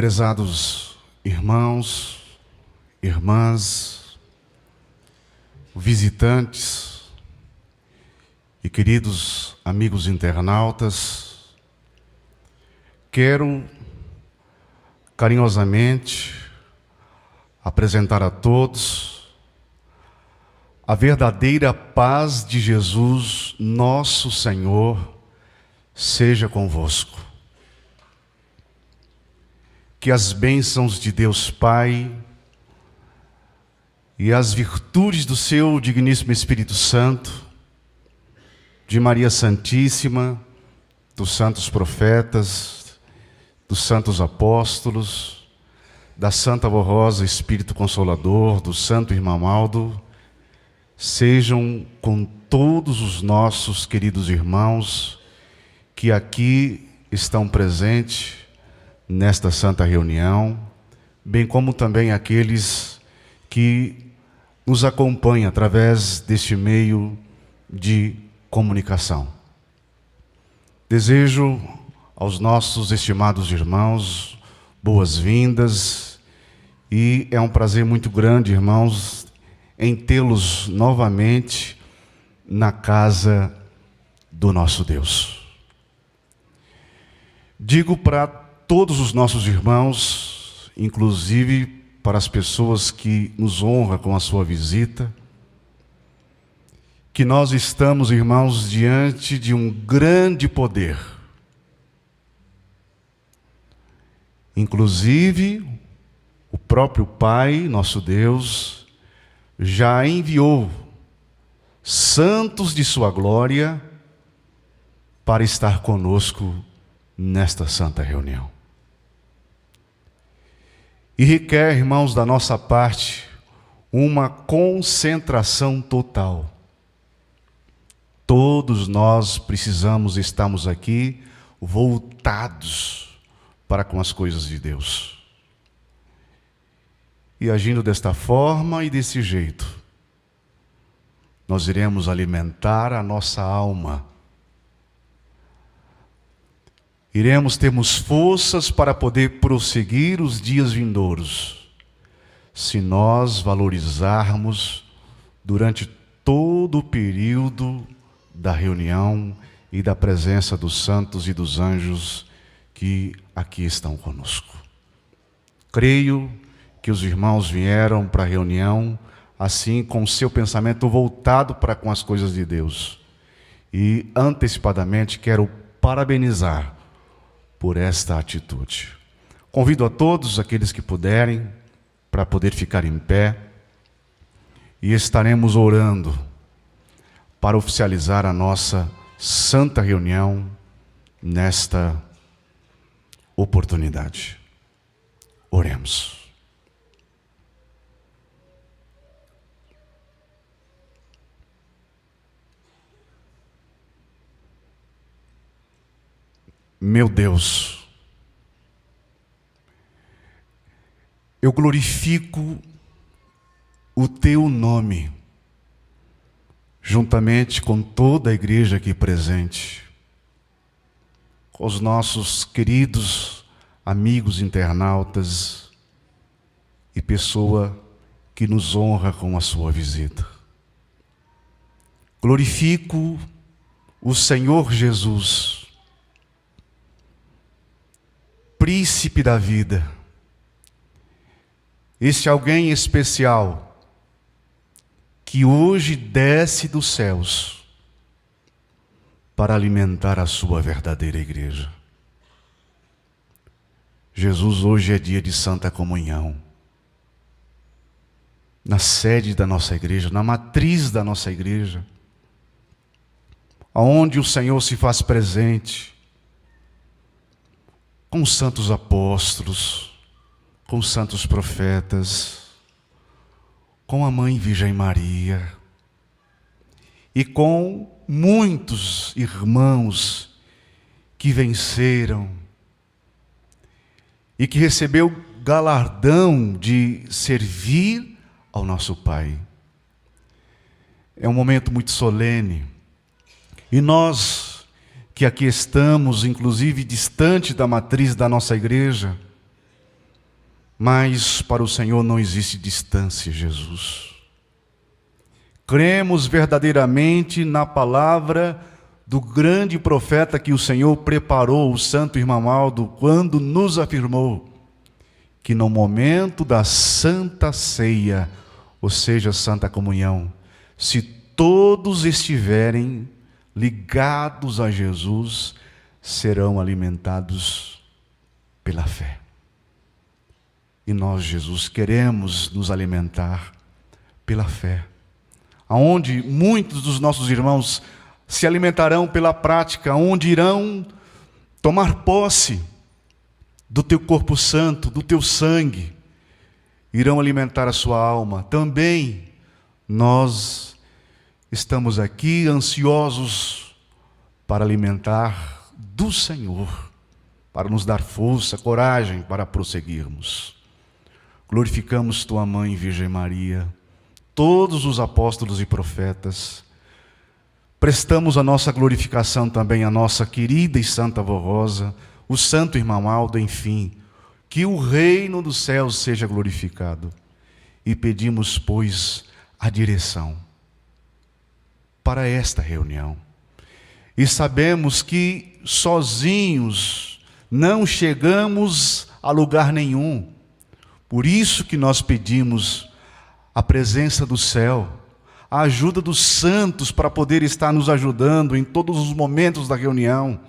Prezados irmãos, irmãs, visitantes e queridos amigos internautas, quero carinhosamente apresentar a todos a verdadeira paz de Jesus, nosso Senhor, seja convosco. Que as bênçãos de Deus Pai e as virtudes do seu digníssimo Espírito Santo, de Maria Santíssima, dos santos profetas, dos santos apóstolos, da Santa Avó Rosa, Espírito Consolador, do Santo Irmão Aldo, sejam com todos os nossos queridos irmãos que aqui estão presentes nesta santa reunião, bem como também aqueles que nos acompanham através deste meio de comunicação. Desejo aos nossos estimados irmãos boas-vindas e é um prazer muito grande, irmãos, em tê-los novamente na casa do nosso Deus. Digo para todos os nossos irmãos, inclusive para as pessoas que nos honram com a sua visita, que nós estamos, irmãos, diante de um grande poder. Inclusive, o próprio Pai, nosso Deus, já enviou santos de sua glória para estar conosco nesta santa reunião. E requer, irmãos, da nossa parte, uma concentração total. Todos nós precisamos estarmos aqui voltados para com as coisas de Deus. E agindo desta forma e desse jeito, nós iremos alimentar a nossa alma. Iremos termos forças para poder prosseguir os dias vindouros, se nós valorizarmos durante todo o período da reunião e da presença dos santos e dos anjos que aqui estão conosco. Creio que os irmãos vieram para a reunião assim com o seu pensamento voltado para com as coisas de Deus. E antecipadamente quero parabenizar por esta atitude. Convido a todos aqueles que puderem para poder ficar em pé e estaremos orando para oficializar a nossa santa reunião nesta oportunidade. Oremos. Meu Deus, eu glorifico o teu nome, juntamente com toda a igreja aqui presente, com os nossos queridos amigos internautas e pessoa que nos honra com a sua visita. Glorifico o Senhor Jesus, Príncipe da vida, este alguém especial que hoje desce dos céus para alimentar a sua verdadeira igreja. Jesus, hoje é dia de Santa Comunhão, na sede da nossa igreja, na matriz da nossa igreja, aonde o Senhor se faz presente, com os santos apóstolos, com os santos profetas, com a Mãe Virgem Maria e com muitos irmãos que venceram e que recebeu o galardão de servir ao nosso Pai. É um momento muito solene e nós que aqui estamos, inclusive distante da matriz da nossa igreja, Mas para o Senhor não existe distância, Jesus. Cremos verdadeiramente na palavra do grande profeta que o Senhor preparou, o santo irmão Aldo, quando nos afirmou que no momento da Santa Ceia, ou seja, Santa Comunhão, se todos estiverem ligados a Jesus, serão alimentados pela fé. E nós, Jesus, queremos nos alimentar pela fé. Aonde muitos dos nossos irmãos se alimentarão pela prática, onde irão tomar posse do teu corpo santo, do teu sangue, irão alimentar a sua alma. Também nós estamos aqui ansiosos para alimentar do Senhor, para nos dar força, coragem para prosseguirmos. Glorificamos tua mãe, Virgem Maria, todos os apóstolos e profetas. Prestamos a nossa glorificação também à nossa querida e santa avó Rosa, o santo irmão Aldo, enfim, que o reino dos céus seja glorificado. E pedimos, pois, a direção para esta reunião. E sabemos que sozinhos não chegamos a lugar nenhum. Por isso que nós pedimos a presença do céu, a ajuda dos santos para poder estar nos ajudando em todos os momentos da reunião,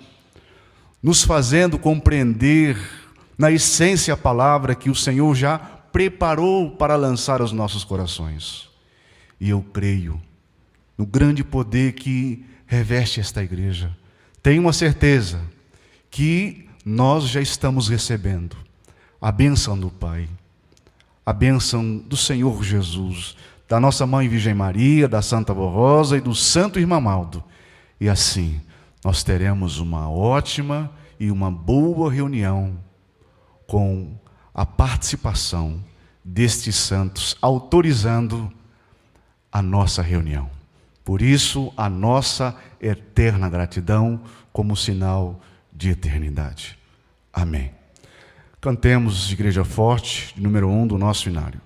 nos fazendo compreender na essência a palavra que o Senhor já preparou para lançar aos nossos corações. E eu creio no grande poder que reveste esta igreja. Tenho uma certeza que nós já estamos recebendo a bênção do Pai, a bênção do Senhor Jesus, da nossa Mãe Virgem Maria, da Santa Avó Rosa e do Santo Irmão Aldo. E assim, nós teremos uma ótima e uma boa reunião com a participação destes santos, autorizando a nossa reunião. Por isso, a nossa eterna gratidão como sinal de eternidade. Amém. Cantemos Igreja Forte, número 1 do nosso inário.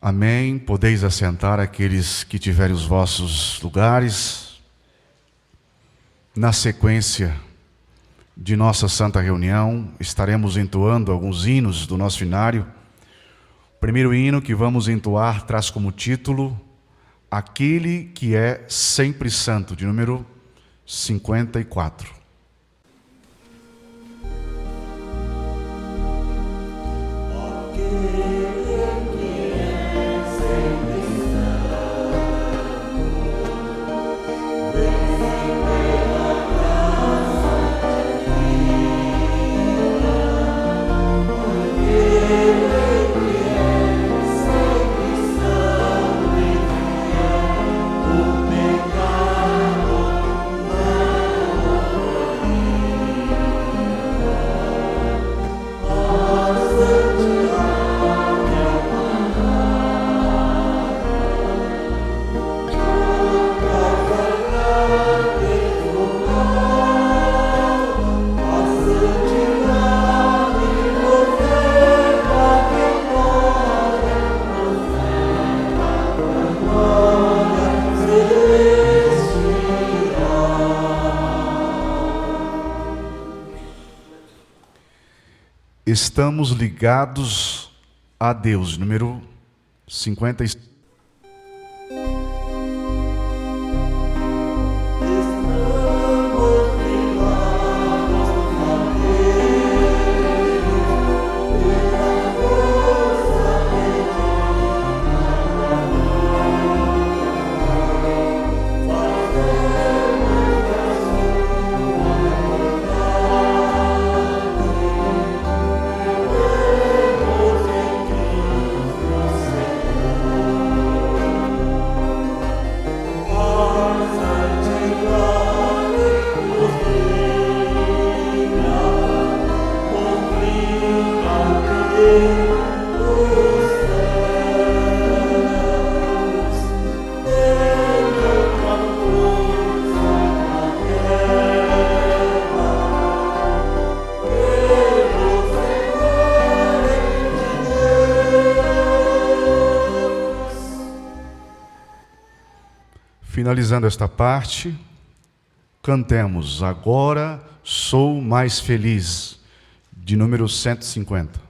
Amém. Podeis assentar aqueles que tiverem os vossos lugares. Na sequência de nossa santa reunião, estaremos entoando alguns hinos do nosso inário. O primeiro hino que vamos entoar traz como título Aquele que é sempre santo, de número 54. estamos ligados a Deus. Número 55. Finalizando esta parte, cantemos Agora Sou Mais Feliz, de número 150.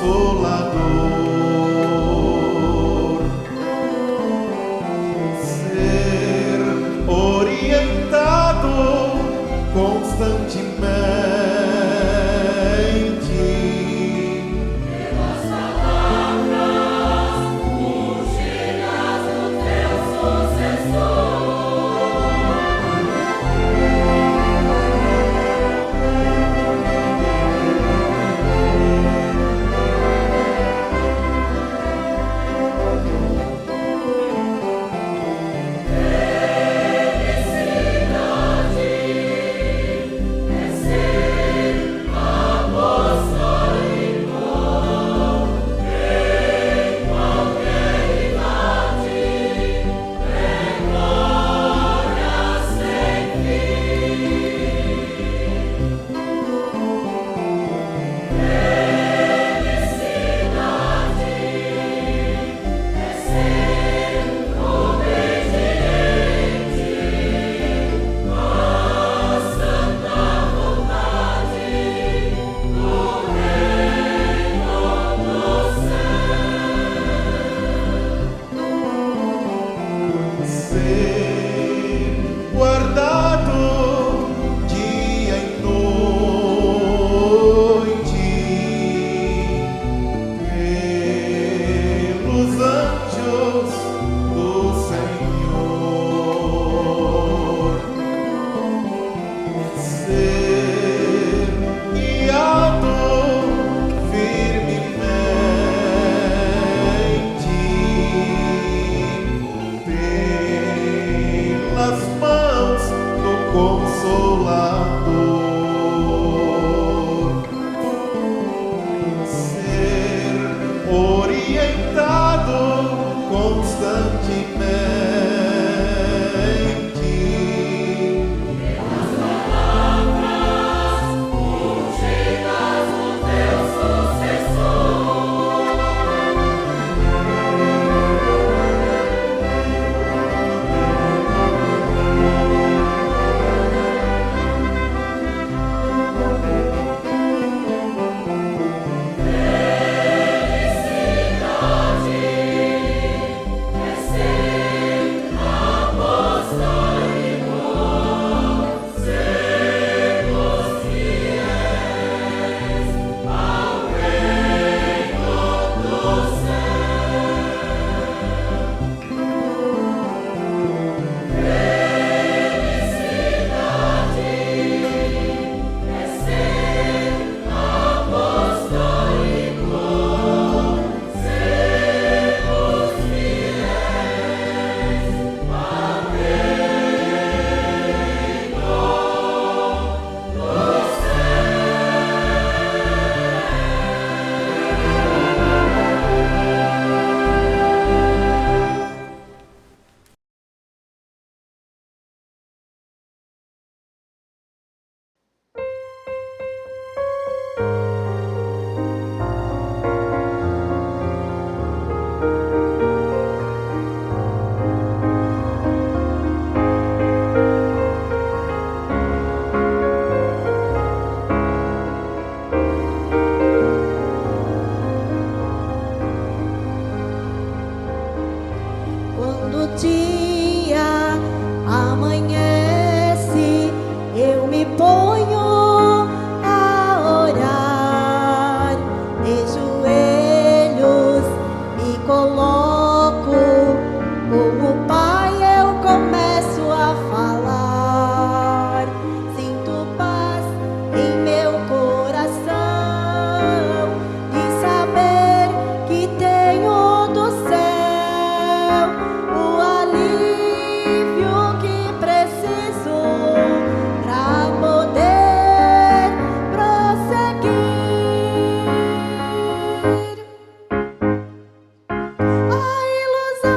Consolador, ser orientado constantemente pelas palavras ungidas do teu sucessor. ser guardado dia e noite pelos anjos do Senhor, ser guiado firmemente pelas mãos do Consolador, ser orientado constantemente Pelas palavras ungidas do teu sucessor. Quando o dia amanhece, eu me ponho a orar, de joelhos me coloco, como pai eu começo a falar. Sinto paz em meu coração, de saber que tenho do céu o alívio que preciso para poder prosseguir. A ilusão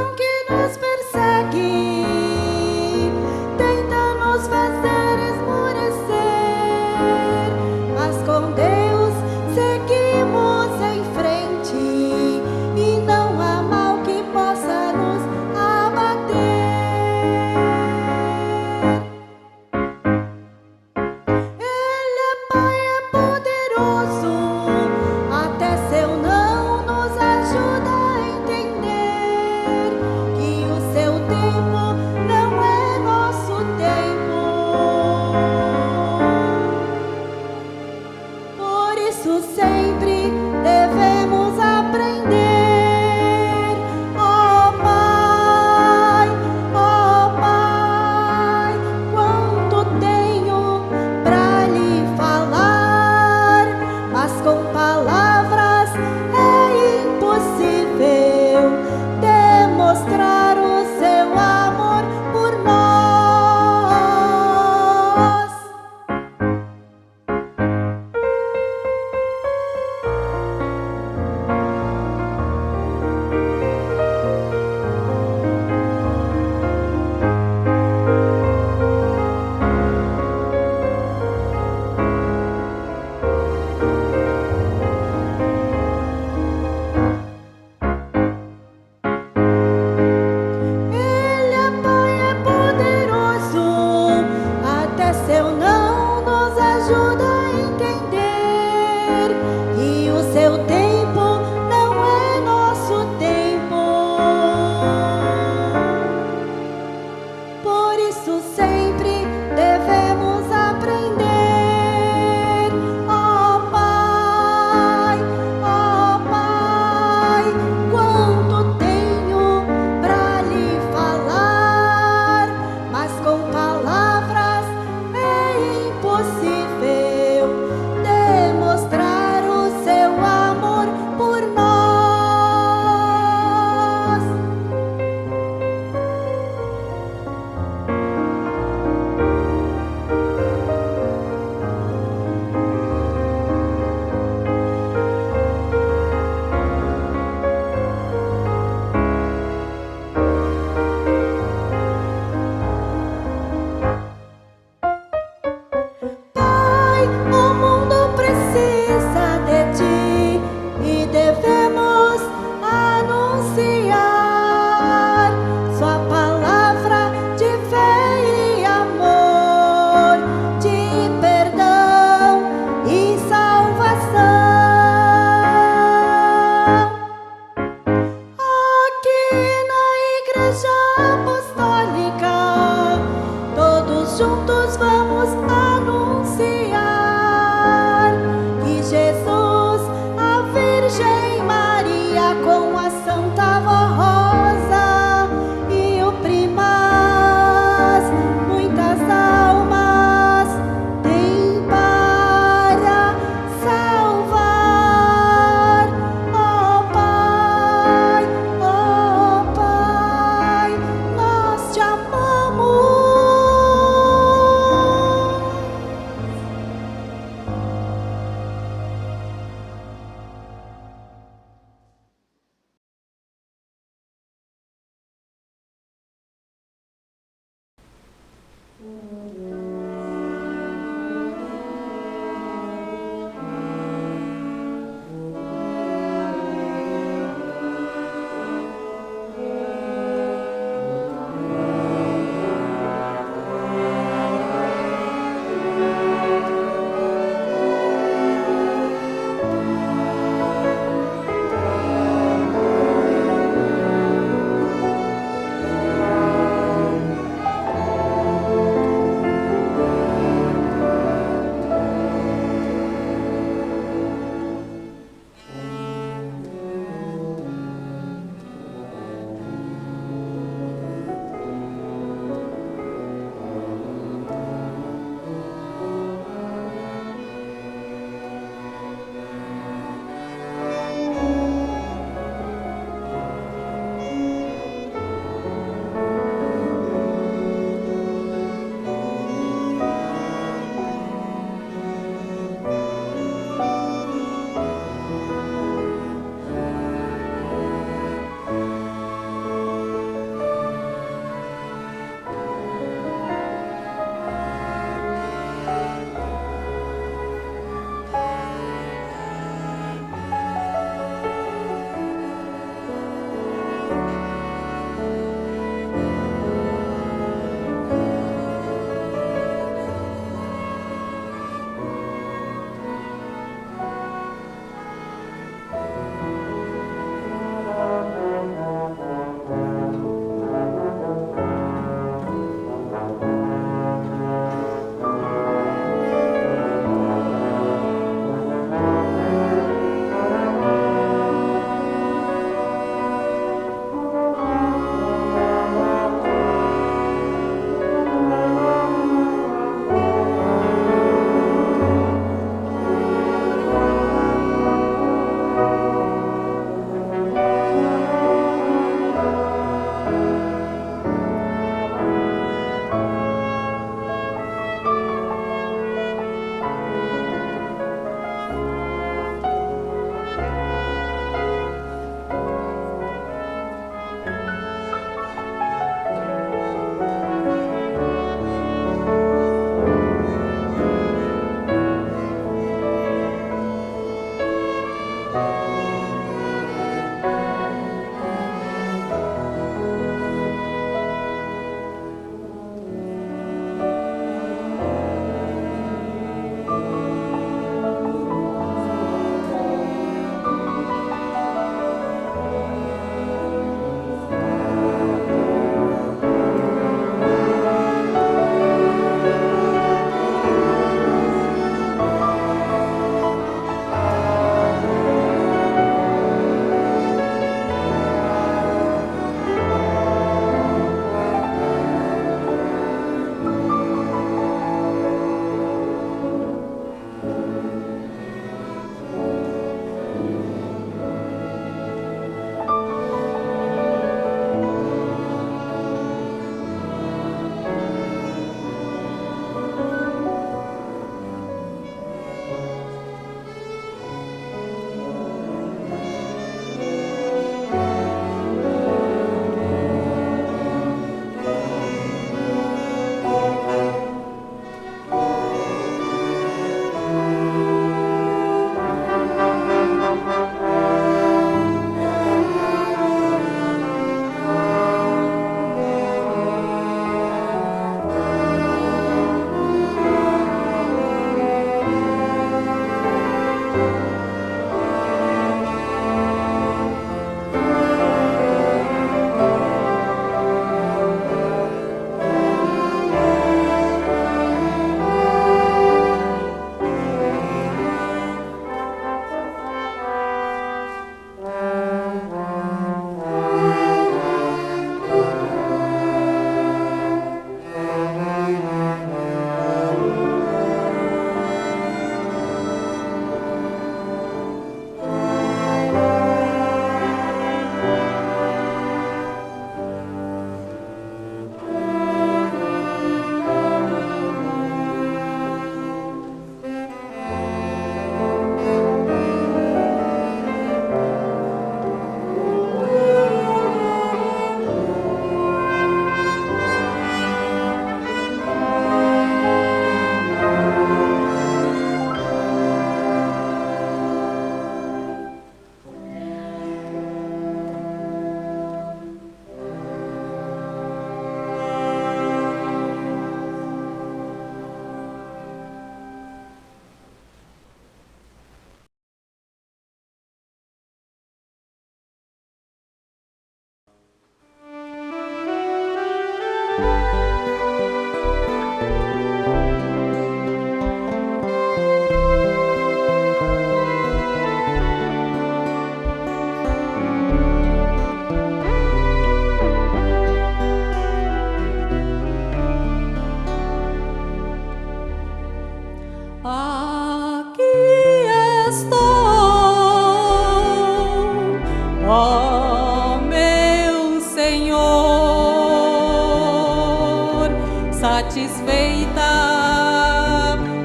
satisfeita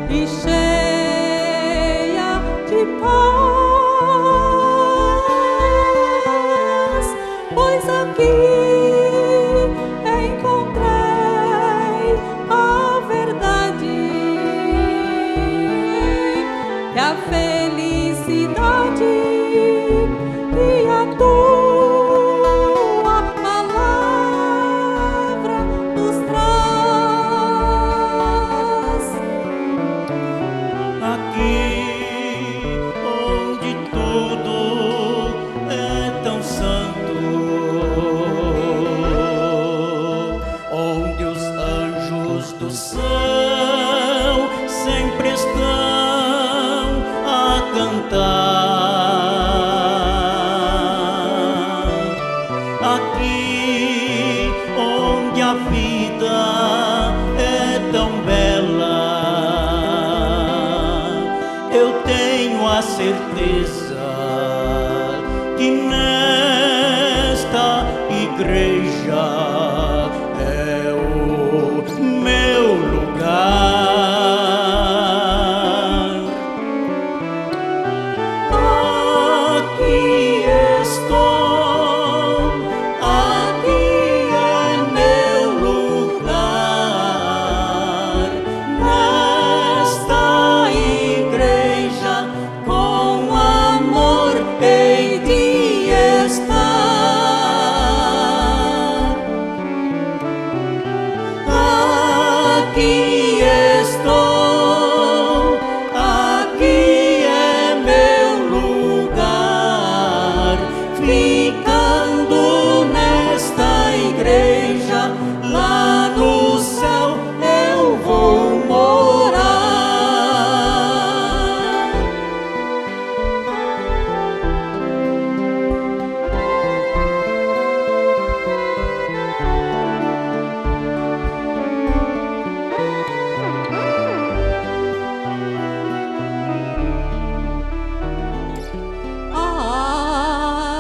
e cheia de paz, pois aqui encontrei a verdade e a felicidade que a tua palavra nos traz. Aqui onde tudo é tão santo, onde os anjos do céu sempre estão a cantar. Aqui onde a vida é tão bela, eu tenho a certeza que nesta igreja é o meu lugar. Aqui estou, aqui é meu lugar, nesta igreja com amor hei de estar. Aqui estou, aqui é meu lugar, ficando nesta igreja, lá no céu eu vou morar.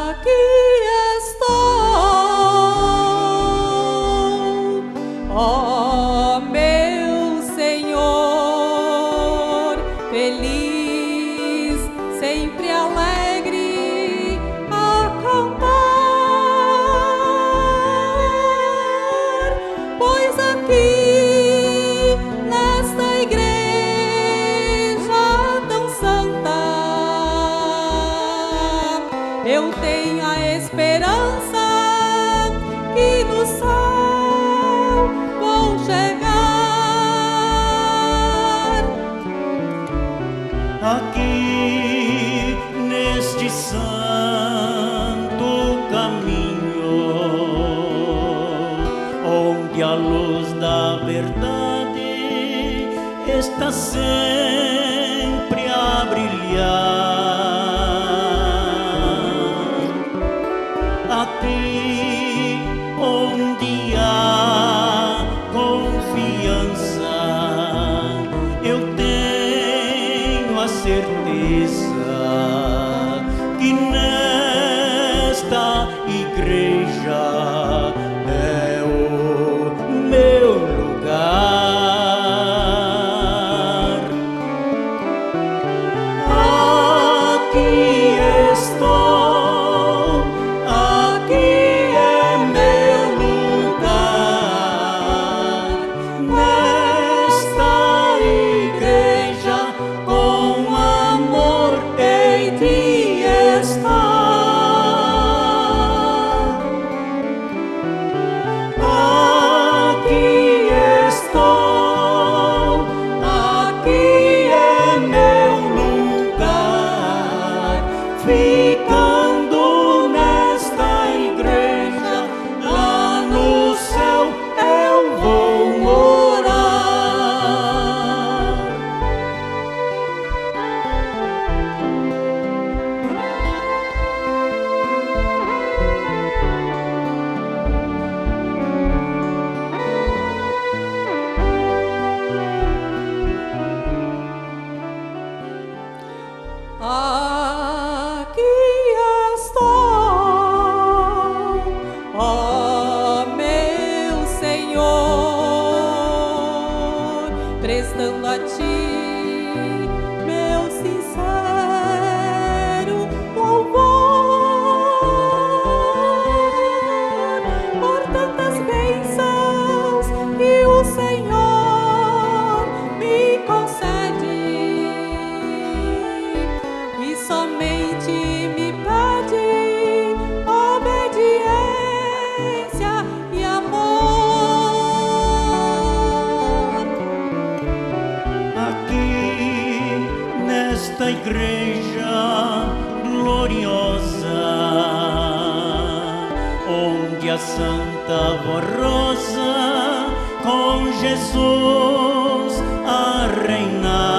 Aqui estou, ó meu Senhor, feliz, sempre alegre a cantar, pois aqui nesta igreja tão santa eu tenho a esperança que no céu vou chegar. Aqui neste santo caminho, onde a luz da verdade está sempre a brilhar. Aqui onde há confiança, eu tenho a certeza que nesta igreja é o meu lugar. Aqui estou, aqui é meu lugar, nesta igreja com amor hei de estar. a ti meu sincero louvor por tantas bênçãos que o Senhor me concede e somente me pede obediência e amor. Aqui nesta igreja gloriosa, onde a Santa Rosa com Jesus a reinar,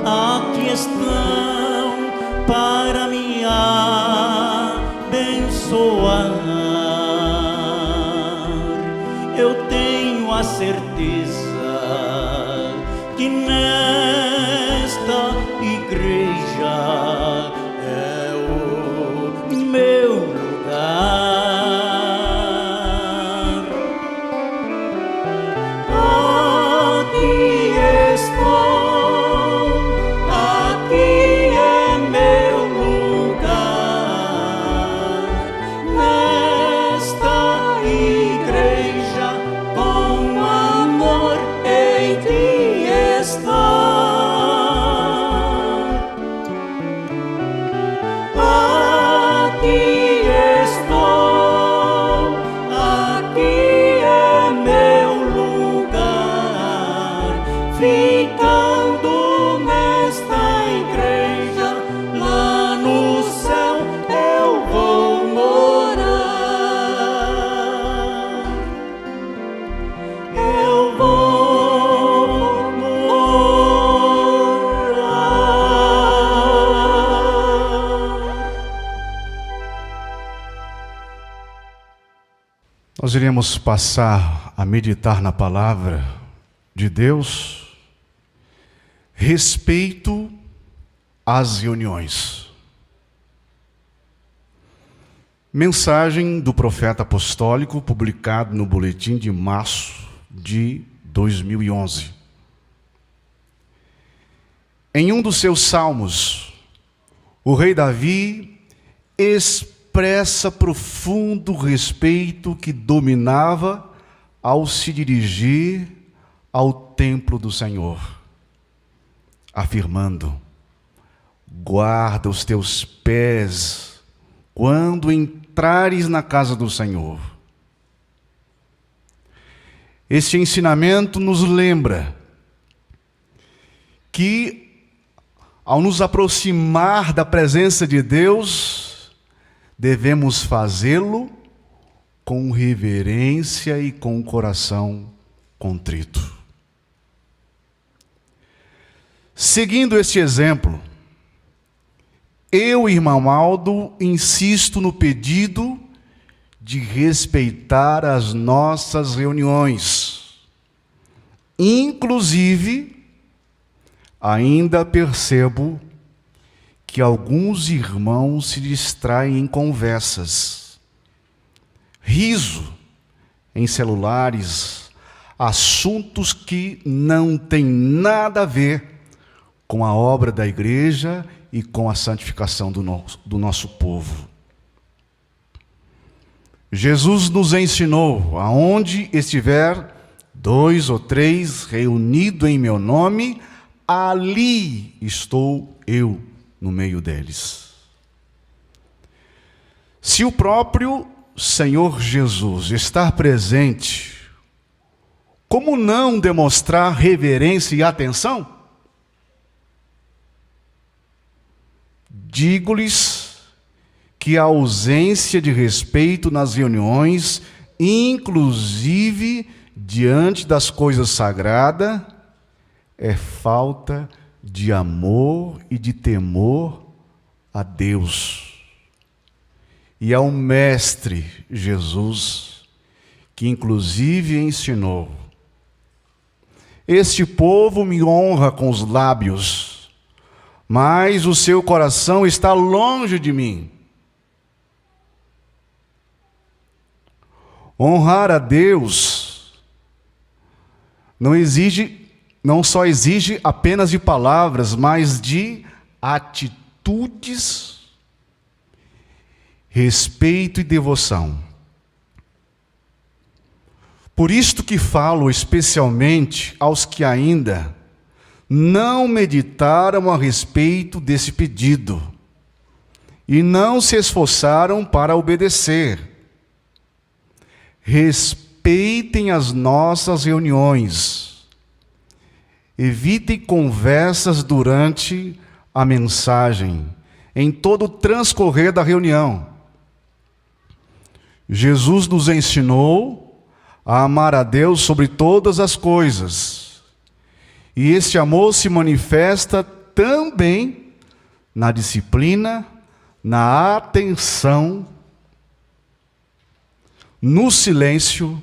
aqui estão para me abençoar. Eu tenho a certeza que nesta igreja é o meu lugar. Aqui estou, aqui é meu lugar. Nesta igreja com amor hei de estar. Aqui estou, aqui é meu lugar, ficando nesta igreja, lá no céu eu vou morar. Eu vou morar. Nós iremos passar a meditar na palavra de Deus, respeito às reuniões. Mensagem do profeta apostólico publicado no boletim de março de 2011. Em um dos seus salmos, o rei Davi expressa profundo respeito que dominava ao se dirigir ao templo do Senhor, afirmando: guarda os teus pés quando entrares na casa do Senhor. Este ensinamento nos lembra que, ao nos aproximar da presença de Deus, devemos fazê-lo com reverência e com o coração contrito. Seguindo este exemplo, eu, irmão Aldo, insisto no pedido de respeitar as nossas reuniões. Inclusive, ainda percebo que alguns irmãos se distraem em conversas, riso em celulares, assuntos que não têm nada a ver com a obra da igreja e com a santificação do nosso povo. Jesus nos ensinou: aonde estiver 2 ou 3 reunidos em meu nome, ali estou eu no meio deles. Se o próprio Senhor Jesus estar presente, como não demonstrar reverência e atenção? Digo-lhes que a ausência de respeito nas reuniões, inclusive diante das coisas sagradas, é falta de amor e de temor a Deus. E ao Mestre Jesus, que inclusive ensinou: este povo me honra com os lábios, mas o seu coração está longe de mim. Honrar a Deus não só exige apenas de palavras, mas de atitudes, respeito e devoção. Por isto que falo especialmente aos que ainda não meditaram a respeito desse pedido e não se esforçaram para obedecer. Respeitem as nossas reuniões. Evitem conversas durante a mensagem, em todo o transcorrer da reunião. Jesus nos ensinou a amar a Deus sobre todas as coisas. E este amor se manifesta também na disciplina, na atenção, no silêncio,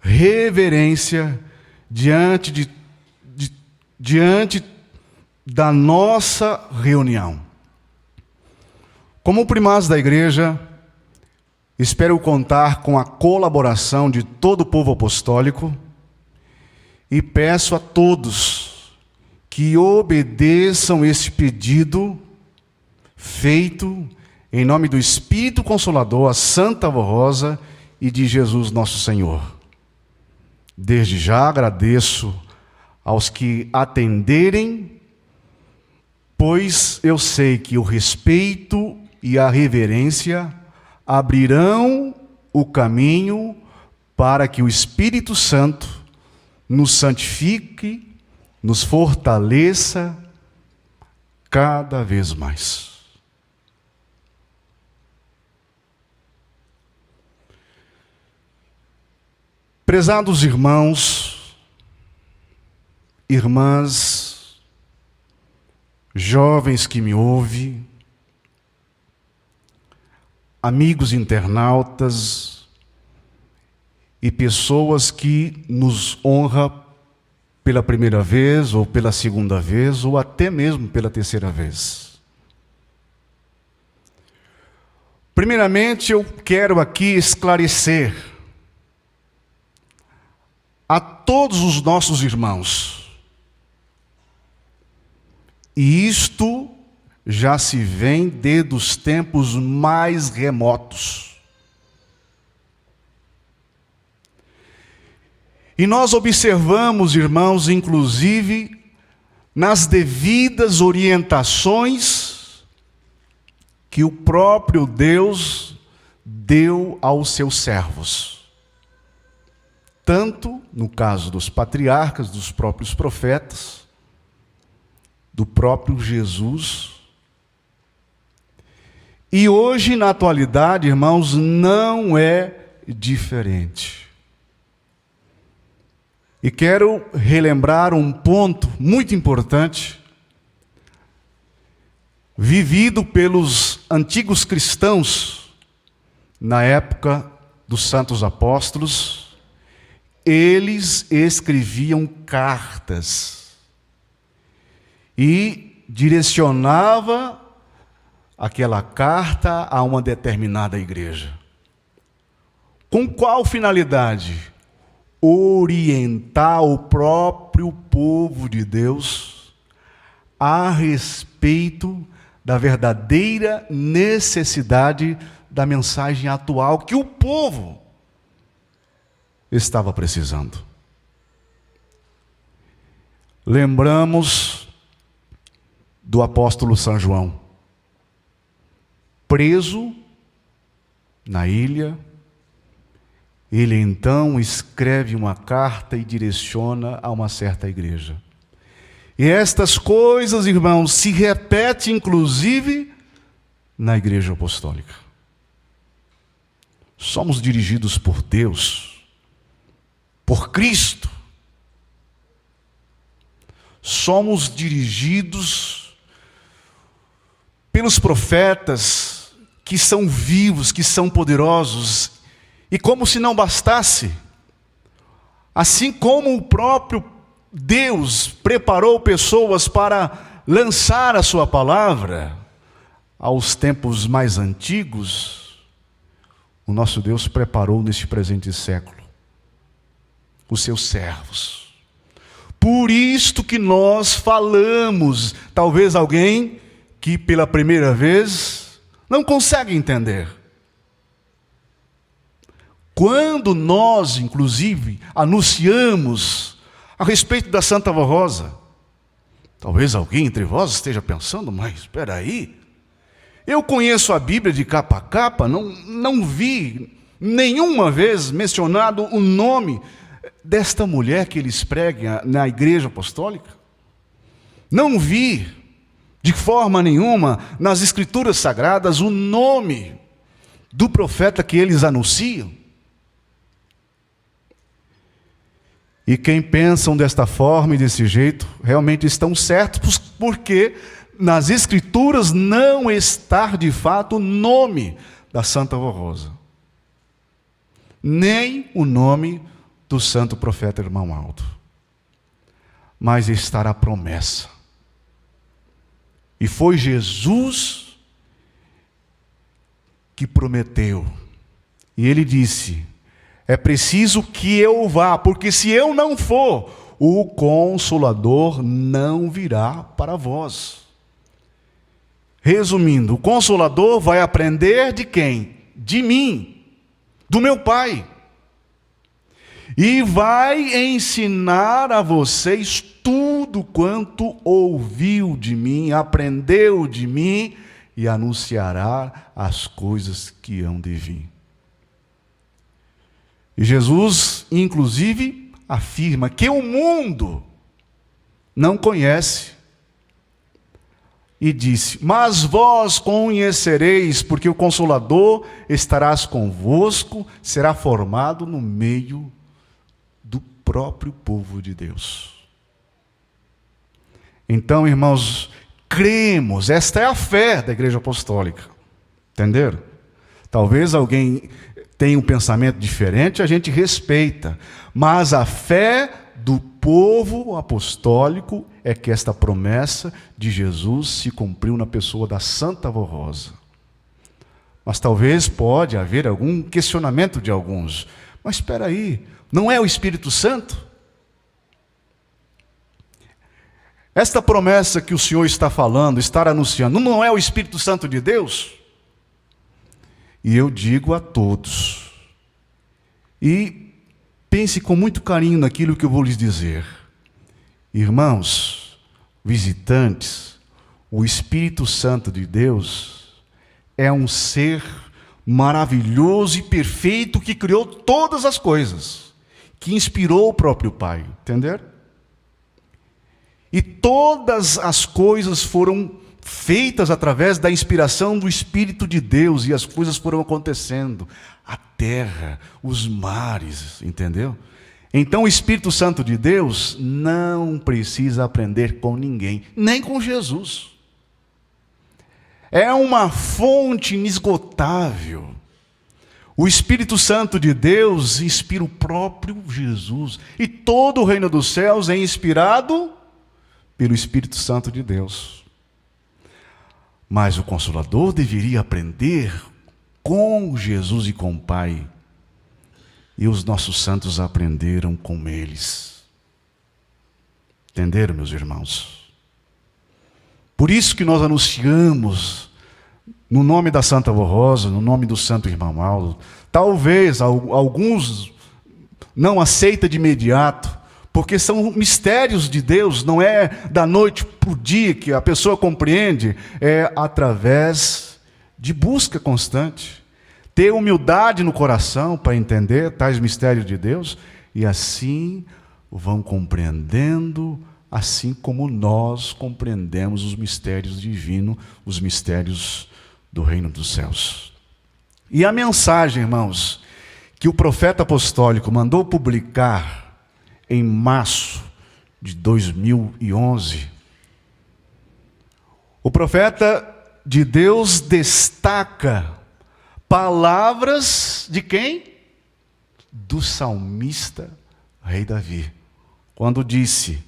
reverência diante da nossa reunião. Como primaz da igreja, espero contar com a colaboração de todo o povo apostólico e peço a todos que obedeçam este pedido feito em nome do Espírito Consolador, a Santa Avó Rosa e de Jesus nosso Senhor. Desde já agradeço aos que atenderem, pois eu sei que o respeito e a reverência abrirão o caminho para que o Espírito Santo nos santifique, nos fortaleça cada vez mais. Prezados irmãos, irmãs, jovens que me ouvem, amigos internautas e pessoas que nos honram pela primeira vez, ou pela segunda vez, ou até mesmo pela terceira vez. Primeiramente, eu quero aqui esclarecer a todos os nossos irmãos, e isto já se vem desde os tempos mais remotos. E nós observamos, irmãos, inclusive, nas devidas orientações que o próprio Deus deu aos seus servos. Tanto no caso dos patriarcas, dos próprios profetas, do próprio Jesus. E hoje, na atualidade, irmãos, não é diferente. E quero relembrar um ponto muito importante, vivido pelos antigos cristãos, na época dos santos apóstolos. Eles escreviam cartas e direcionava aquela carta a uma determinada igreja. Com qual finalidade? Orientar o próprio povo de Deus a respeito da verdadeira necessidade da mensagem atual que o povo estava precisando. Lembramos do apóstolo São João, preso na ilha. Ele então escreve uma carta e direciona a uma certa igreja. E estas coisas, irmãos, se repetem inclusive na igreja apostólica. Somos dirigidos por Deus, por Cristo. Somos dirigidos pelos profetas que são vivos, que são poderosos. E como se não bastasse, assim como o próprio Deus preparou pessoas para lançar a sua palavra aos tempos mais antigos, o nosso Deus preparou neste presente século os seus servos. Por isto que nós falamos, talvez alguém que pela primeira vez não consegue entender. Quando nós, inclusive, anunciamos a respeito da Santa Vó Rosa, talvez alguém entre vós esteja pensando, mas espera aí, eu conheço a Bíblia de capa a capa, não vi nenhuma vez mencionado o nome desta mulher que eles pregam na igreja apostólica. Não vi, de forma nenhuma, nas escrituras sagradas, o nome do profeta que eles anunciam. E quem pensam desta forma e desse jeito, realmente estão certos, porque nas escrituras não está de fato o nome da Santa Vó Rosa, nem o nome do santo profeta Irmão Aldo, mas está a promessa. E foi Jesus que prometeu, e ele disse: é preciso que eu vá, porque se eu não for, o Consolador não virá para vós. Resumindo, o Consolador vai aprender de quem? De mim, do meu Pai. E vai ensinar a vocês tudo quanto ouviu de mim, aprendeu de mim, e anunciará as coisas que hão de vir. E Jesus, inclusive, afirma que o mundo não conhece. E disse: mas vós conhecereis, porque o Consolador estarás convosco, será formado no meio do próprio povo de Deus. Então, irmãos, cremos, esta é a fé da Igreja Apostólica. Entenderam? Talvez alguém tenha um pensamento diferente, a gente respeita. Mas a fé do povo apostólico é que esta promessa de Jesus se cumpriu na pessoa da Santa Vó Rosa. Mas talvez pode haver algum questionamento de alguns. Mas espera aí, não é o Espírito Santo? Esta promessa que o Senhor está falando, está anunciando, não é o Espírito Santo de Deus? E eu digo a todos, e pense com muito carinho naquilo que eu vou lhes dizer. Irmãos, visitantes, o Espírito Santo de Deus é um ser maravilhoso e perfeito que criou todas as coisas, que inspirou o próprio Pai, entenderam? E todas as coisas foram feitas através da inspiração do Espírito de Deus, e as coisas foram acontecendo. A terra, os mares, entendeu? Então o Espírito Santo de Deus não precisa aprender com ninguém, nem com Jesus. É uma fonte inesgotável. O Espírito Santo de Deus inspira o próprio Jesus. E todo o reino dos céus é inspirado pelo Espírito Santo de Deus. Mas o Consolador deveria aprender com Jesus e com o Pai. E os nossos santos aprenderam com eles. Entenderam, meus irmãos? Por isso que nós anunciamos, no nome da Santa Vó Rosa, no nome do Santo Irmão Aldo. Talvez alguns não aceitem de imediato, porque são mistérios de Deus, não é da noite para o dia que a pessoa compreende, é através de busca constante. Ter humildade no coração para entender tais mistérios de Deus, e assim vão compreendendo, assim como nós compreendemos os mistérios divinos, os mistérios do reino dos céus. E a mensagem, irmãos, que o profeta apostólico mandou publicar em março de 2011, o profeta de Deus destaca palavras de quem? Do salmista rei Davi, quando disse: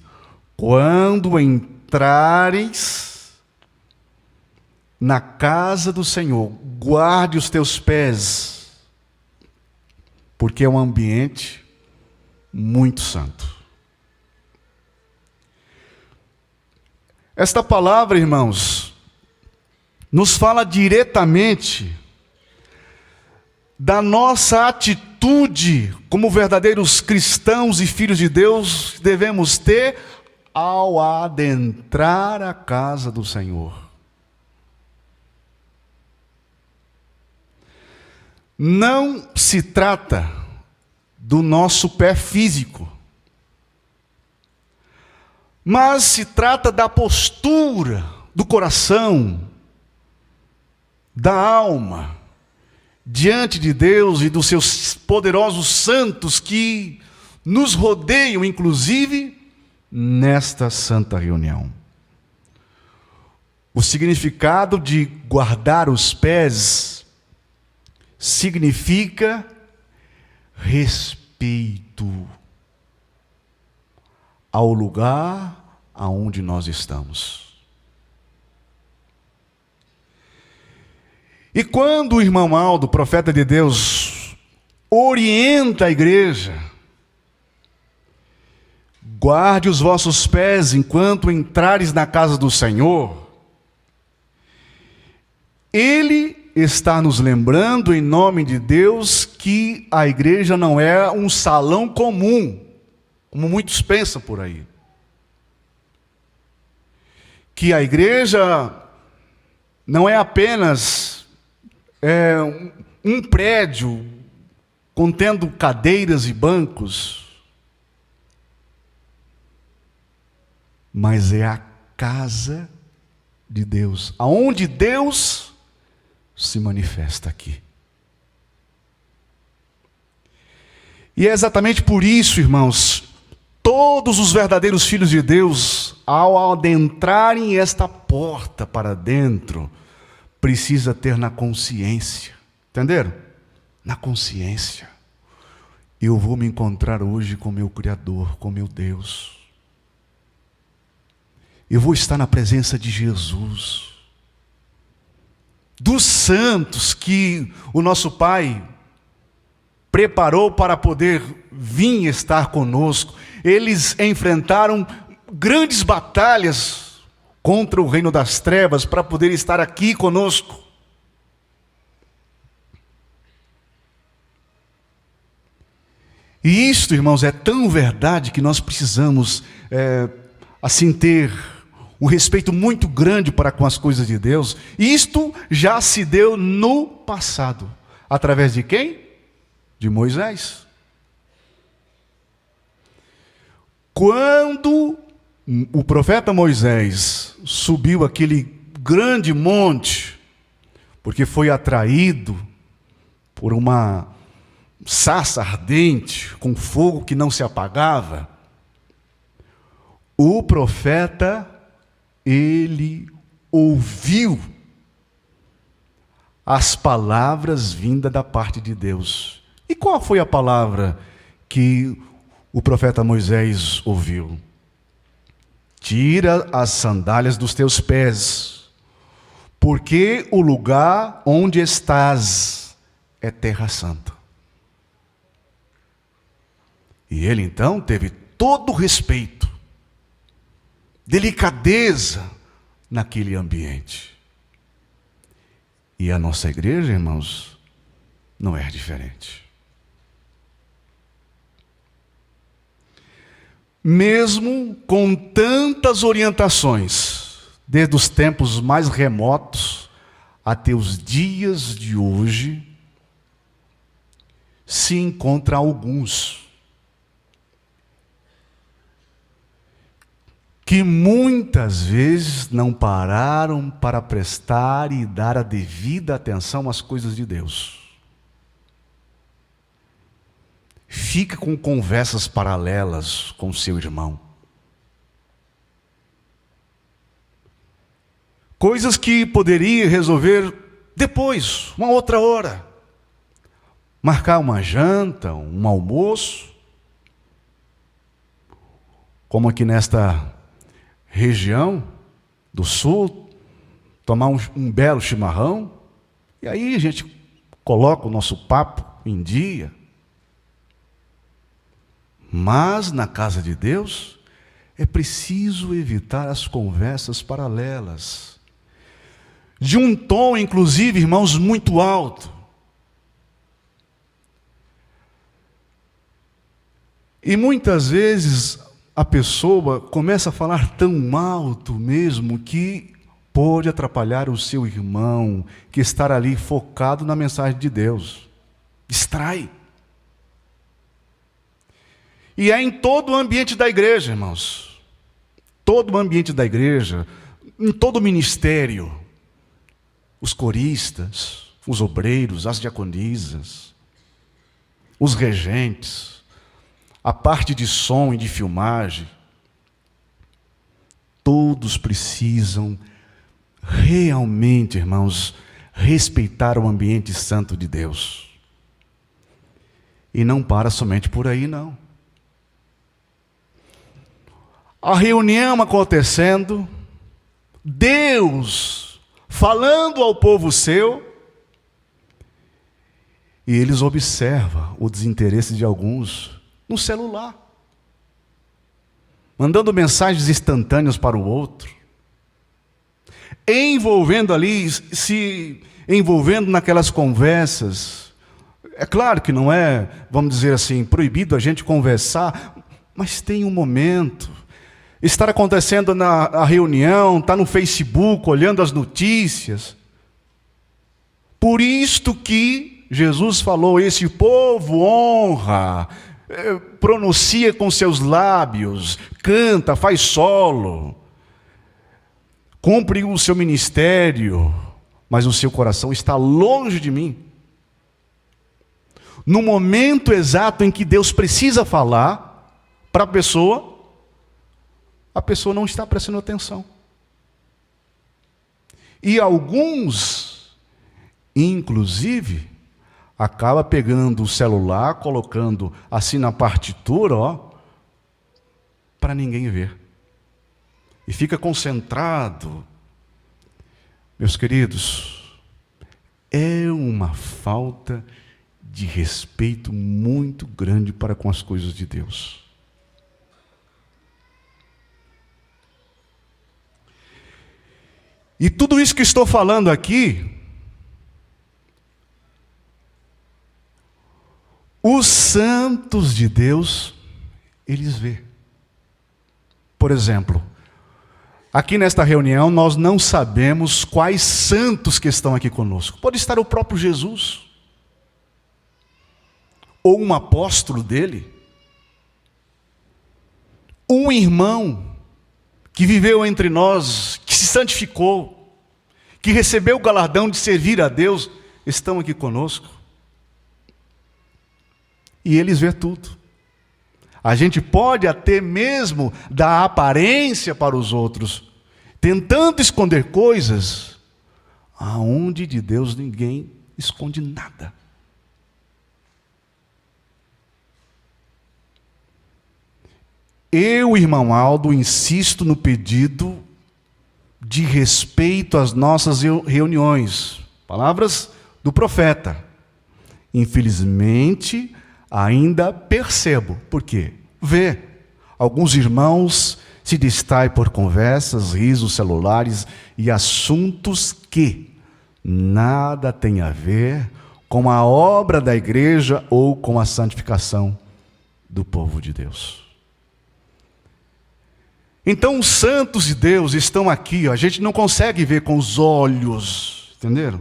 quando entrares na casa do Senhor, guarde os teus pés, porque é um ambiente muito santo. Esta palavra, irmãos, nos fala diretamente da nossa atitude como verdadeiros cristãos e filhos de Deus devemos ter ao adentrar a casa do Senhor. Não se trata do nosso pé físico, mas se trata da postura do coração, da alma, diante de Deus e dos seus poderosos santos que nos rodeiam, inclusive, nesta santa reunião. O significado de guardar os pés significa respeito ao lugar aonde nós estamos. E quando o irmão Aldo, profeta de Deus, orienta a igreja, guarde os vossos pés enquanto entrares na casa do Senhor, ele está nos lembrando, em nome de Deus, que a igreja não é um salão comum, como muitos pensam por aí. Que a igreja não é apenas um prédio contendo cadeiras e bancos, mas é a casa de Deus, aonde Deus se manifesta aqui. E é exatamente por isso, irmãos, todos os verdadeiros filhos de Deus, ao adentrarem esta porta para dentro, precisa ter na consciência, entenderam? Na consciência, eu vou me encontrar hoje com meu Criador, com meu Deus. Eu vou estar na presença de Jesus, dos santos que o nosso Pai preparou para poder vir estar conosco. Eles enfrentaram grandes batalhas contra o reino das trevas para poder estar aqui conosco. E isto, irmãos, é tão verdade que nós precisamos assim ter um respeito muito grande para com as coisas de Deus. Isto já se deu no passado. Através de quem? De Moisés. Quando o profeta Moisés subiu aquele grande monte, porque foi atraído por uma sarça ardente, com fogo que não se apagava, o profeta, ele ouviu as palavras vindas da parte de Deus. E qual foi a palavra que o profeta Moisés ouviu? Tira as sandálias dos teus pés, porque o lugar onde estás é terra santa. E ele então teve todo o respeito, delicadeza naquele ambiente. E a nossa igreja, irmãos, não é diferente. Mesmo com tantas orientações, desde os tempos mais remotos até os dias de hoje, se encontra alguns que muitas vezes não pararam para prestar e dar a devida atenção às coisas de Deus. Fica com conversas paralelas com seu irmão. Coisas que poderia resolver depois, uma outra hora. Marcar uma janta, um almoço. Como aqui nesta região do sul, tomar um belo chimarrão. E aí a gente coloca o nosso papo em dia. Mas na casa de Deus é preciso evitar as conversas paralelas, de um tom, inclusive, irmãos, muito alto. E muitas vezes a pessoa começa a falar tão alto mesmo que pode atrapalhar o seu irmão que está ali focado na mensagem de Deus. Distrai. E é em todo o ambiente da igreja, irmãos. Todo o ambiente da igreja, em todo o ministério. Os coristas, os obreiros, as diaconisas, os regentes, a parte de som e de filmagem. Todos precisam realmente, irmãos, respeitar o ambiente santo de Deus. E não para somente por aí, não. A reunião acontecendo, Deus falando ao povo seu, e eles observam o desinteresse de alguns no celular, mandando mensagens instantâneas para o outro, envolvendo ali, se envolvendo naquelas conversas. É claro que não é, vamos dizer assim, proibido a gente conversar, mas tem um momento. Estar acontecendo na reunião, está no Facebook, olhando as notícias. Por isto que Jesus falou, esse povo honra, pronuncia com seus lábios, canta, faz solo, cumpre o seu ministério, mas o seu coração está longe de mim. No momento exato em que Deus precisa falar para a pessoa não está prestando atenção. E alguns, inclusive, acaba pegando o celular, colocando assim na partitura, para ninguém ver. E fica concentrado. Meus queridos, é uma falta de respeito muito grande para com as coisas de Deus. E tudo isso que estou falando aqui, os santos de Deus, eles vê. Por exemplo, aqui nesta reunião nós não sabemos quais santos que estão aqui conosco. Pode estar o próprio Jesus, ou um apóstolo dele, um irmão que viveu entre nós, que se santificou, que recebeu o galardão de servir a Deus, estão aqui conosco. E eles vê tudo. A gente pode até mesmo dar aparência para os outros, tentando esconder coisas, aonde de Deus ninguém esconde nada. Eu, irmão Aldo, insisto no pedido de respeito às nossas reuniões. Palavras do profeta. Infelizmente, ainda percebo. Por quê? Vê. Alguns irmãos se distraem por conversas, risos celulares e assuntos que nada têm a ver com a obra da igreja ou com a santificação do povo de Deus. Então os santos de Deus estão aqui, a gente não consegue ver com os olhos, entenderam?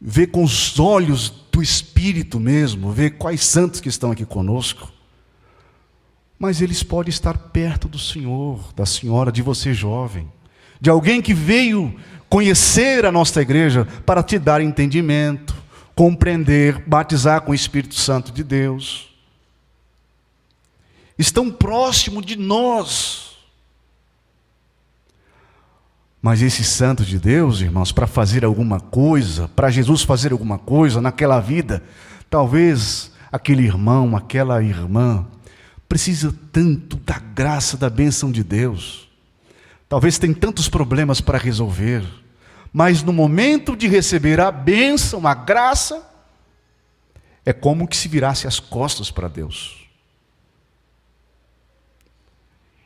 Ver com os olhos do Espírito mesmo, ver quais santos que estão aqui conosco. Mas eles podem estar perto do Senhor, da senhora, de você jovem, de alguém que veio conhecer a nossa igreja para te dar entendimento, compreender, batizar com o Espírito Santo de Deus. Estão próximos de nós. Mas esse santo de Deus, irmãos, para fazer alguma coisa, para Jesus fazer alguma coisa naquela vida, talvez aquele irmão, aquela irmã, precisa tanto da graça, da bênção de Deus. Talvez tem tantos problemas para resolver, mas no momento de receber a bênção, a graça, é como que se virasse as costas para Deus.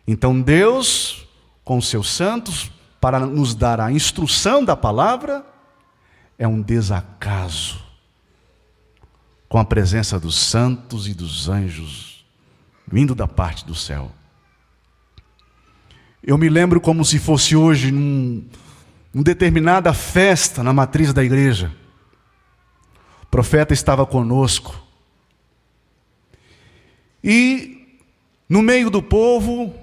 Então Deus, com os seus santos, para nos dar a instrução da palavra, é um desacaso com a presença dos santos e dos anjos vindo da parte do céu. Eu me lembro como se fosse hoje, numa determinada festa na matriz da igreja. O profeta estava conosco. E no meio do povo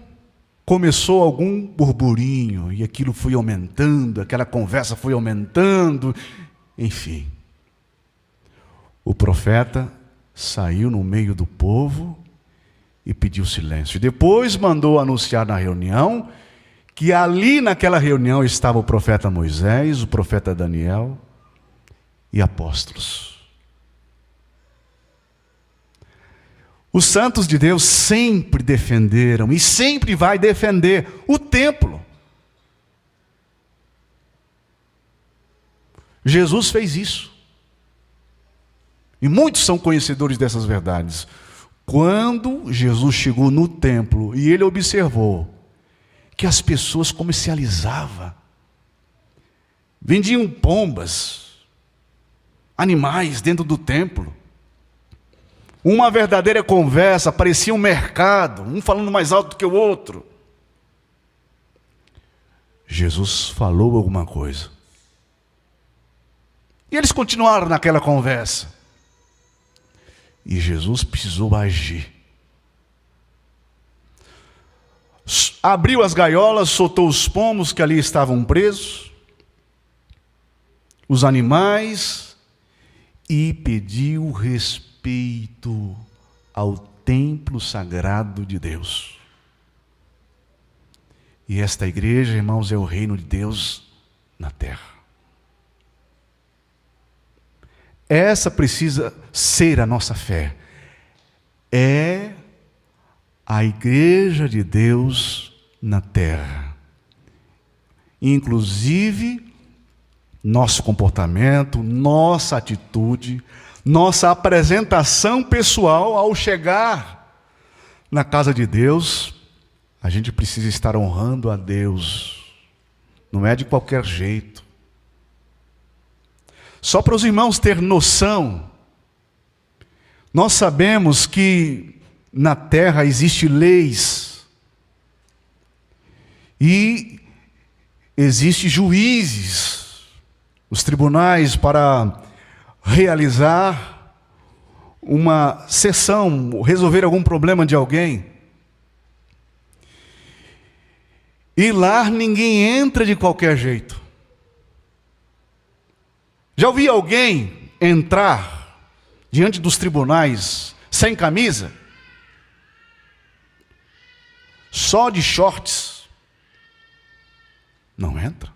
começou algum burburinho, e aquilo foi aumentando, aquela conversa foi aumentando, enfim. O profeta saiu no meio do povo e pediu silêncio. Depois mandou anunciar na reunião que ali naquela reunião estava o profeta Moisés, o profeta Daniel e apóstolos. Os santos de Deus sempre defenderam e sempre vai defender o templo. Jesus fez isso. E muitos são conhecedores dessas verdades. Quando Jesus chegou no templo e ele observou que as pessoas comercializavam, vendiam pombas, animais dentro do templo. Uma verdadeira conversa, parecia um mercado, um falando mais alto do que o outro. Jesus falou alguma coisa. E eles continuaram naquela conversa. E Jesus precisou agir. Abriu as gaiolas, soltou os pombos que ali estavam presos, os animais, e pediu respeito ao templo sagrado de Deus. E esta igreja, irmãos, é o reino de Deus na terra. Essa precisa ser a nossa fé. É a igreja de Deus na terra. Inclusive, nosso comportamento, nossa atitude, nossa apresentação pessoal ao chegar na casa de Deus, a gente precisa estar honrando a Deus. Não é de qualquer jeito. Só para os irmãos terem noção, nós sabemos que na terra existem leis e existem juízes, os tribunais para realizar uma sessão, resolver algum problema de alguém. E lá ninguém entra de qualquer jeito. Já ouvi alguém entrar diante dos tribunais sem camisa? Só de shorts? Não entra.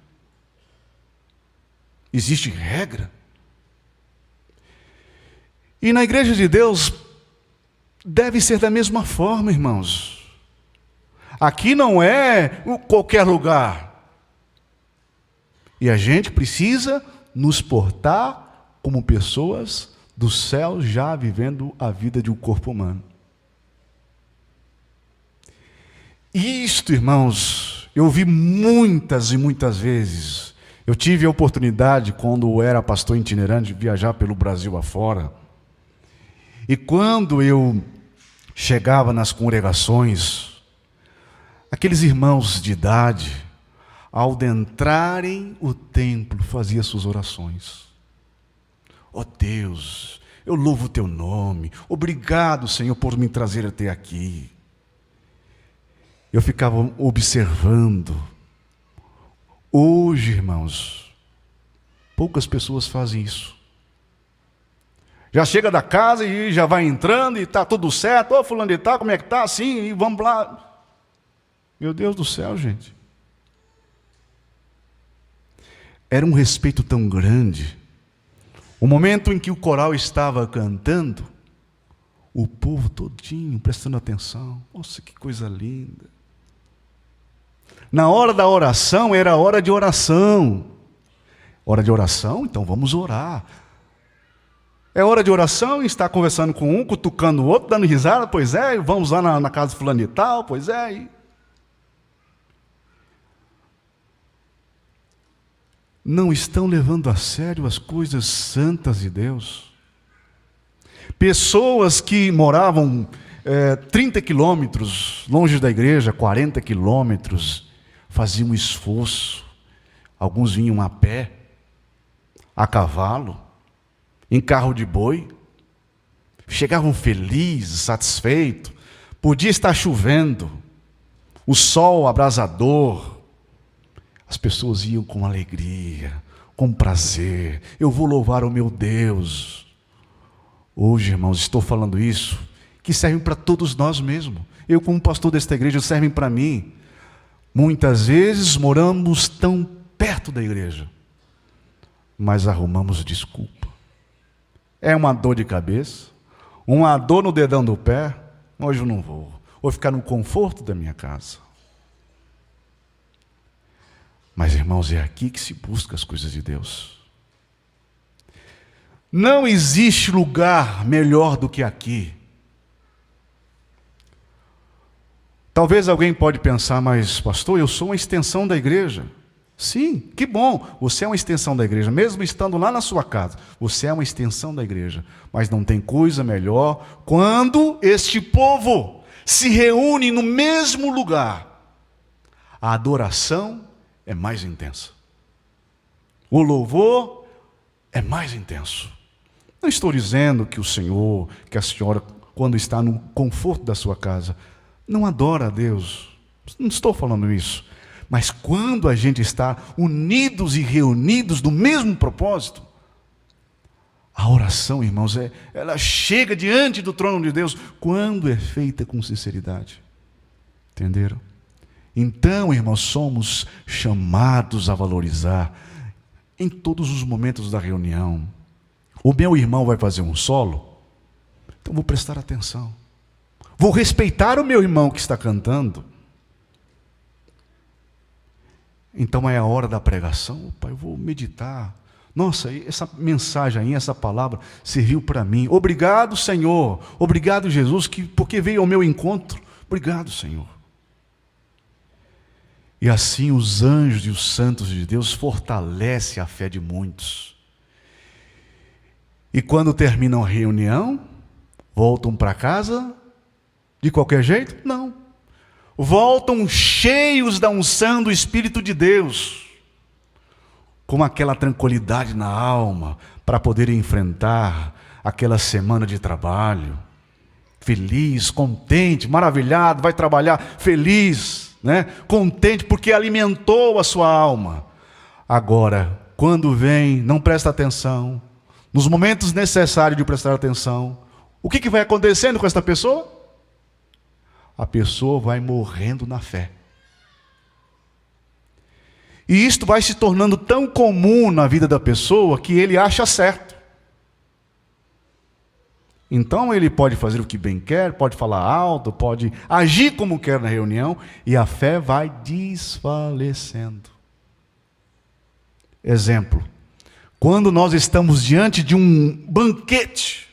Existe regra. E na igreja de Deus deve ser da mesma forma, irmãos. Aqui não é qualquer lugar. E a gente precisa nos portar como pessoas do céu, já vivendo a vida de um corpo humano. Isto, irmãos, eu vi muitas e muitas vezes. Eu tive a oportunidade, quando eu era pastor itinerante, de viajar pelo Brasil afora. E quando eu chegava nas congregações, aqueles irmãos de idade, ao adentrarem o templo, faziam suas orações. Ó Deus, eu louvo o teu nome, obrigado, Senhor, por me trazer até aqui. Eu ficava observando. Hoje, irmãos, poucas pessoas fazem isso. Já chega da casa e já vai entrando e está tudo certo. Ô, fulano de tal, como é que está? Sim, e vamos lá. Meu Deus do céu, gente. Era um respeito tão grande. O momento em que o coral estava cantando, o povo todinho prestando atenção. Nossa, que coisa linda. Na hora da oração, era hora de oração. Hora de oração? Então vamos orar. É hora de oração e está conversando com um, cutucando o outro, dando risada. Pois é, vamos lá na casa do fulano e tal. Pois é. não estão levando a sério as coisas santas de Deus. Pessoas que moravam 30 quilômetros longe da igreja, 40 quilômetros, faziam esforço. Alguns vinham a pé, a cavalo, em carro de boi. Chegavam felizes, satisfeitos. Podia estar chovendo, o sol abrasador. As pessoas iam com alegria, com prazer. Eu vou louvar o meu Deus. Hoje, irmãos, estou falando isso, que serve para todos nós mesmos. Eu, como pastor desta igreja, servem para mim. Muitas vezes moramos tão perto da igreja, mas arrumamos desculpa. É uma dor de cabeça, uma dor no dedão do pé. Hoje eu não vou ficar no conforto da minha casa. Mas, irmãos, é aqui que se busca as coisas de Deus. Não existe lugar melhor do que aqui. Talvez alguém pode pensar, mas pastor, eu sou uma extensão da igreja. Sim, que bom, você é uma extensão da igreja, mesmo estando lá na sua casa, você é uma extensão da igreja. Mas não tem coisa melhor quando este povo se reúne no mesmo lugar. A adoração é mais intensa. O louvor é mais intenso. Não estou dizendo que o Senhor, que a senhora, quando está no conforto da sua casa, não adora a Deus. Não estou falando isso. Mas quando a gente está unidos e reunidos no mesmo propósito, a oração, irmãos, ela chega diante do trono de Deus quando é feita com sinceridade. Entenderam? Então, irmãos, somos chamados a valorizar em todos os momentos da reunião. O meu irmão vai fazer um solo, então vou prestar atenção. Vou respeitar o meu irmão que está cantando. Então é a hora da pregação. Opa, eu vou meditar. Nossa, essa mensagem aí, essa palavra serviu para mim. Obrigado, Senhor. Obrigado, Jesus, porque veio ao meu encontro. Obrigado, Senhor. E assim os anjos e os santos de Deus fortalecem a fé de muitos. E quando terminam a reunião, voltam para casa de qualquer jeito? Não. Voltam cheios da unção do Espírito de Deus, com aquela tranquilidade na alma, para poder enfrentar aquela semana de trabalho, feliz, contente, maravilhado, vai trabalhar feliz, né? Contente porque alimentou a sua alma. Agora, quando vem, não presta atenção, nos momentos necessários de prestar atenção, o que vai acontecendo com esta pessoa? A pessoa vai morrendo na fé. E isto vai se tornando tão comum na vida da pessoa que ele acha certo. Então ele pode fazer o que bem quer, pode falar alto, pode agir como quer na reunião, e a fé vai desfalecendo. Exemplo, quando nós estamos diante de um banquete,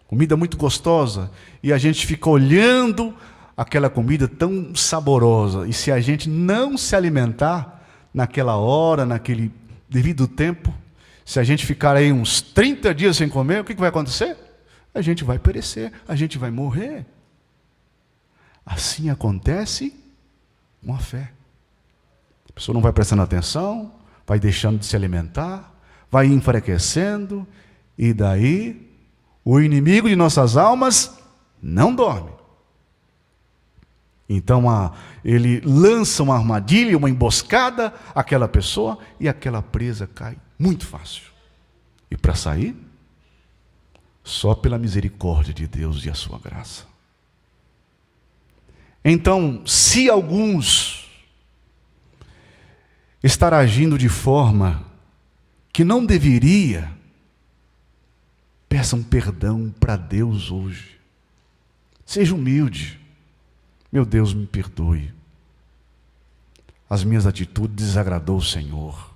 comida muito gostosa, e a gente fica olhando aquela comida tão saborosa, e se a gente não se alimentar naquela hora, naquele devido tempo, se a gente ficar aí uns 30 dias sem comer, o que vai acontecer? A gente vai perecer, a gente vai morrer. Assim acontece com a fé. A pessoa não vai prestando atenção, vai deixando de se alimentar, vai enfraquecendo, e daí o inimigo de nossas almas não dorme. Então ele lança uma armadilha, uma emboscada àquela pessoa, e aquela presa cai muito fácil. E para sair, só pela misericórdia de Deus e a sua graça. Então, se alguns estar agindo de forma que não deveria, peçam perdão para Deus hoje. Seja humilde. Meu Deus, me perdoe. As minhas atitudes desagradou o Senhor.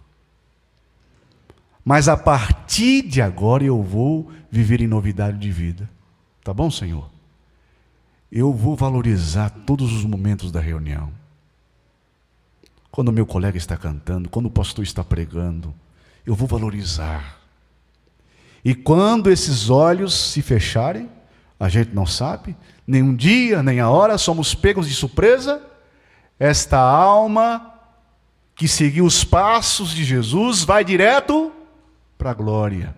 Mas a partir de agora eu vou viver em novidade de vida. Tá bom, Senhor? Eu vou valorizar todos os momentos da reunião. Quando o meu colega está cantando, quando o pastor está pregando, eu vou valorizar. E quando esses olhos se fecharem, a gente não sabe, nem um dia, nem a hora, somos pegos de surpresa, esta alma que seguiu os passos de Jesus vai direto para a glória.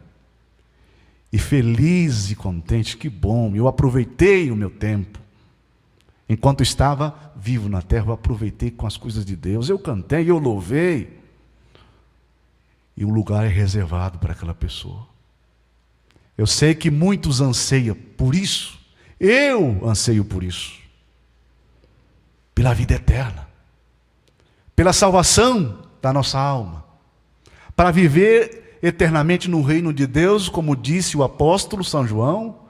E feliz e contente, que bom, eu aproveitei o meu tempo. Enquanto estava vivo na terra, eu aproveitei com as coisas de Deus. Eu cantei, eu louvei. E o lugar é reservado para aquela pessoa. Eu sei que muitos anseiam por isso. Eu anseio por isso. Pela vida eterna. Pela salvação da nossa alma. Para viver eternamente no reino de Deus, como disse o apóstolo São João,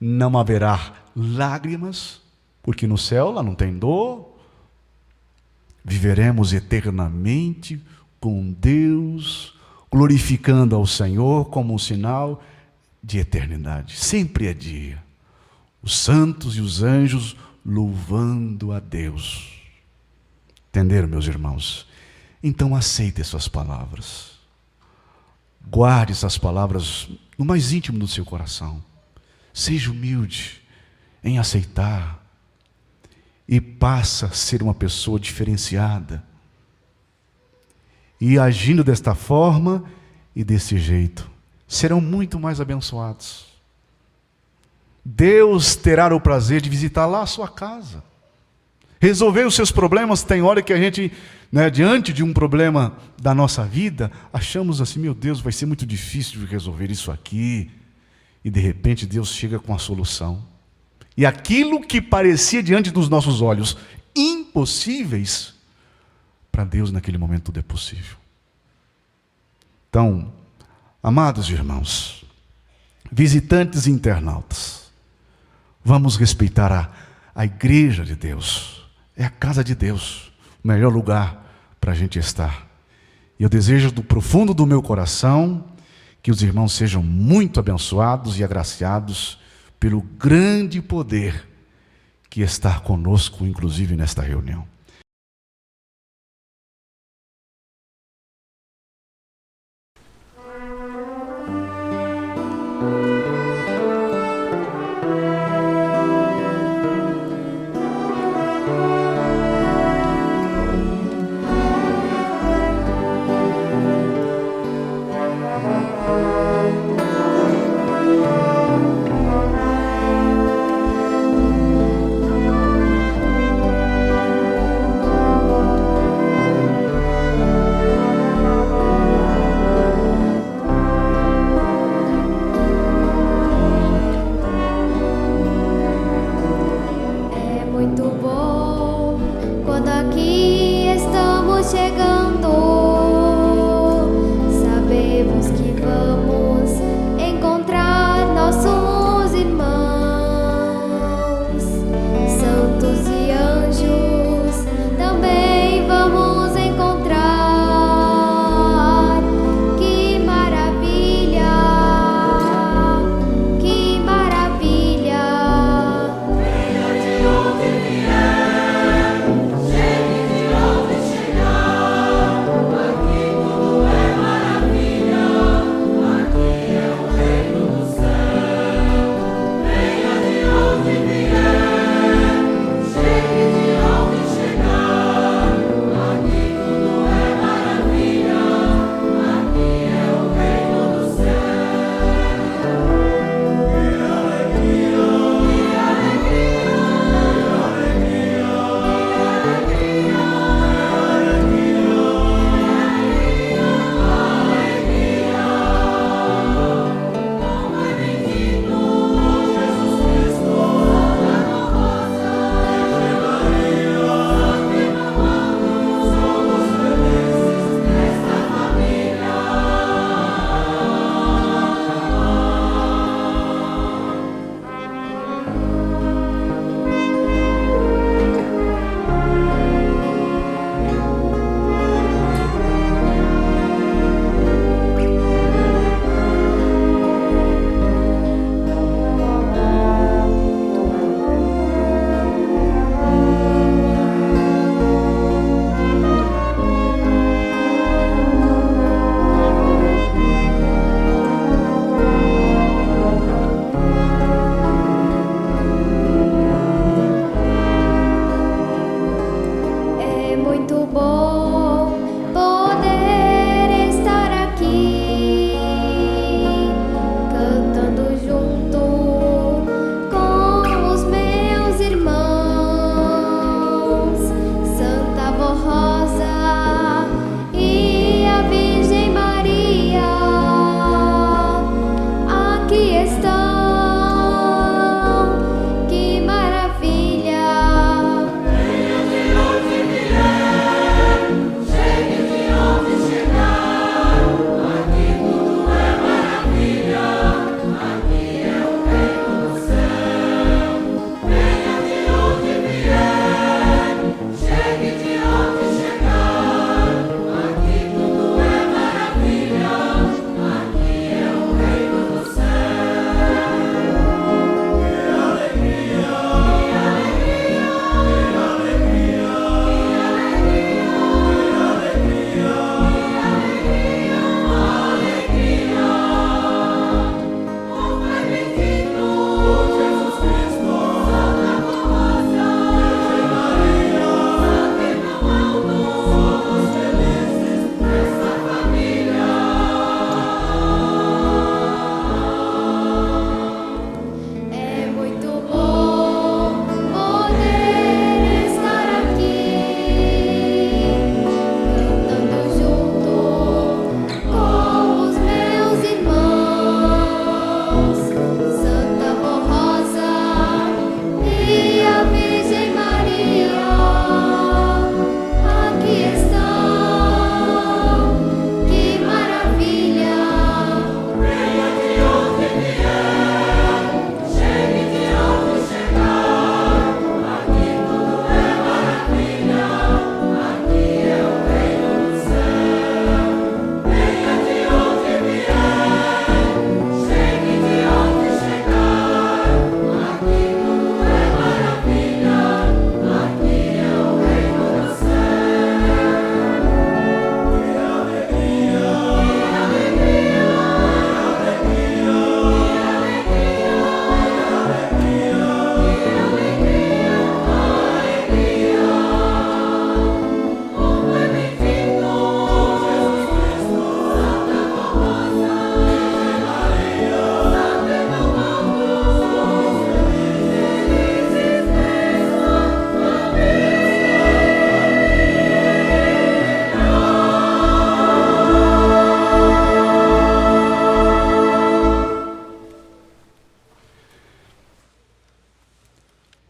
não haverá lágrimas, porque no céu lá não tem dor. Viveremos eternamente com Deus, glorificando ao Senhor como um sinal de eternidade. Sempre é dia. Os santos e os anjos louvando a Deus. Entenderam, meus irmãos? Então aceite essas palavras. Guarde essas palavras no mais íntimo do seu coração. Seja humilde em aceitar. E passa a ser uma pessoa diferenciada. E agindo desta forma e desse jeito, serão muito mais abençoados. Deus terá o prazer de visitar lá a sua casa. Resolver os seus problemas. Tem hora que a gente, diante de um problema da nossa vida, achamos assim, meu Deus, vai ser muito difícil de resolver isso aqui. E de repente Deus chega com a solução. E aquilo que parecia diante dos nossos olhos impossíveis, para Deus naquele momento tudo é possível. Então, amados irmãos, visitantes e internautas, vamos respeitar a igreja de Deus. É a casa de Deus, o melhor lugar para a gente estar. E eu desejo do profundo do meu coração que os irmãos sejam muito abençoados e agraciados pelo grande poder que está conosco, inclusive nesta reunião.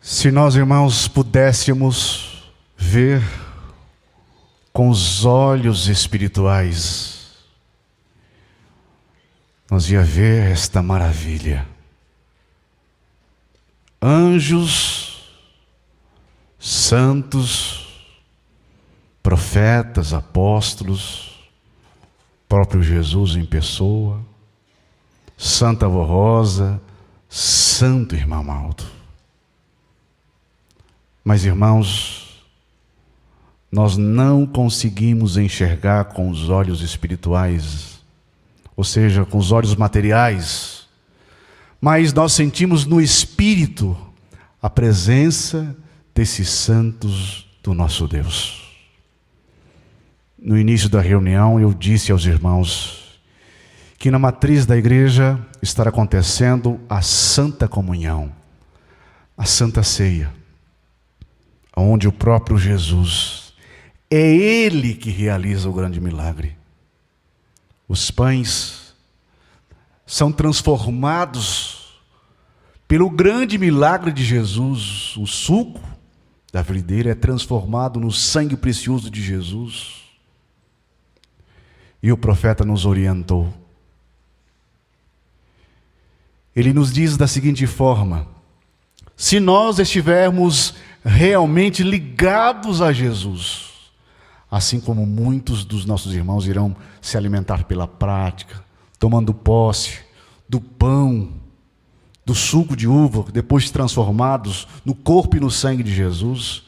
Se nós, irmãos, pudéssemos ver com os olhos espirituais, nós ia ver esta maravilha. Anjos, santos, profetas, apóstolos, próprio Jesus em pessoa, Santa Avó Rosa, Santo Irmão Aldo. Mas, irmãos, nós não conseguimos enxergar com os olhos espirituais, ou seja, com os olhos materiais, mas nós sentimos no Espírito a presença desses santos do nosso Deus. No início da reunião eu disse aos irmãos que na matriz da igreja estará acontecendo a Santa Comunhão, a Santa Ceia, onde o próprio Jesus, é Ele que realiza o grande milagre. Os pães são transformados pelo grande milagre de Jesus. O suco da videira é transformado no sangue precioso de Jesus. E o profeta nos orientou. Ele nos diz da seguinte forma: se nós estivermos realmente ligados a Jesus, assim como muitos dos nossos irmãos irão se alimentar pela prática, tomando posse do pão, do suco de uva, depois transformados no corpo e no sangue de Jesus,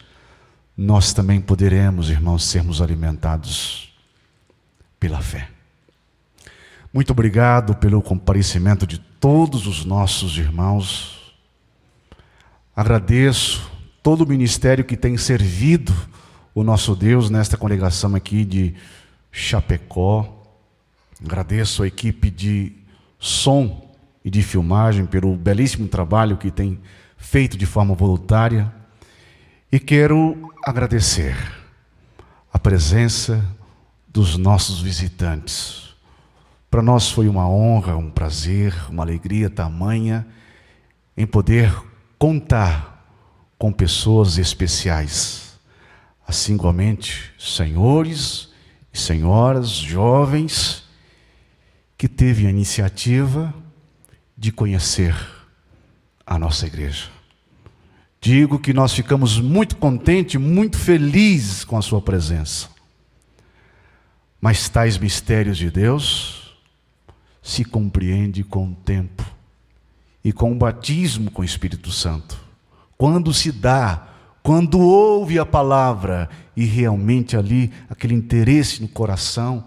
nós também poderemos, irmãos, sermos alimentados pela fé. Muito obrigado pelo comparecimento de todos os nossos irmãos. Agradeço todo o ministério que tem servido o nosso Deus nesta congregação aqui de Chapecó. Agradeço a equipe de som e de filmagem pelo belíssimo trabalho que tem feito de forma voluntária. E quero agradecer a presença dos nossos visitantes. Para nós foi uma honra, um prazer, uma alegria tamanha em poder contar com pessoas especiais, assim igualmente senhores e senhoras, jovens, que teve a iniciativa de conhecer a nossa igreja. Digo que nós ficamos muito contentes, muito felizes com a sua presença. Mas tais mistérios de Deus se compreende com o tempo e com o batismo com o Espírito Santo. Quando se dá, quando ouve a palavra e realmente ali aquele interesse no coração,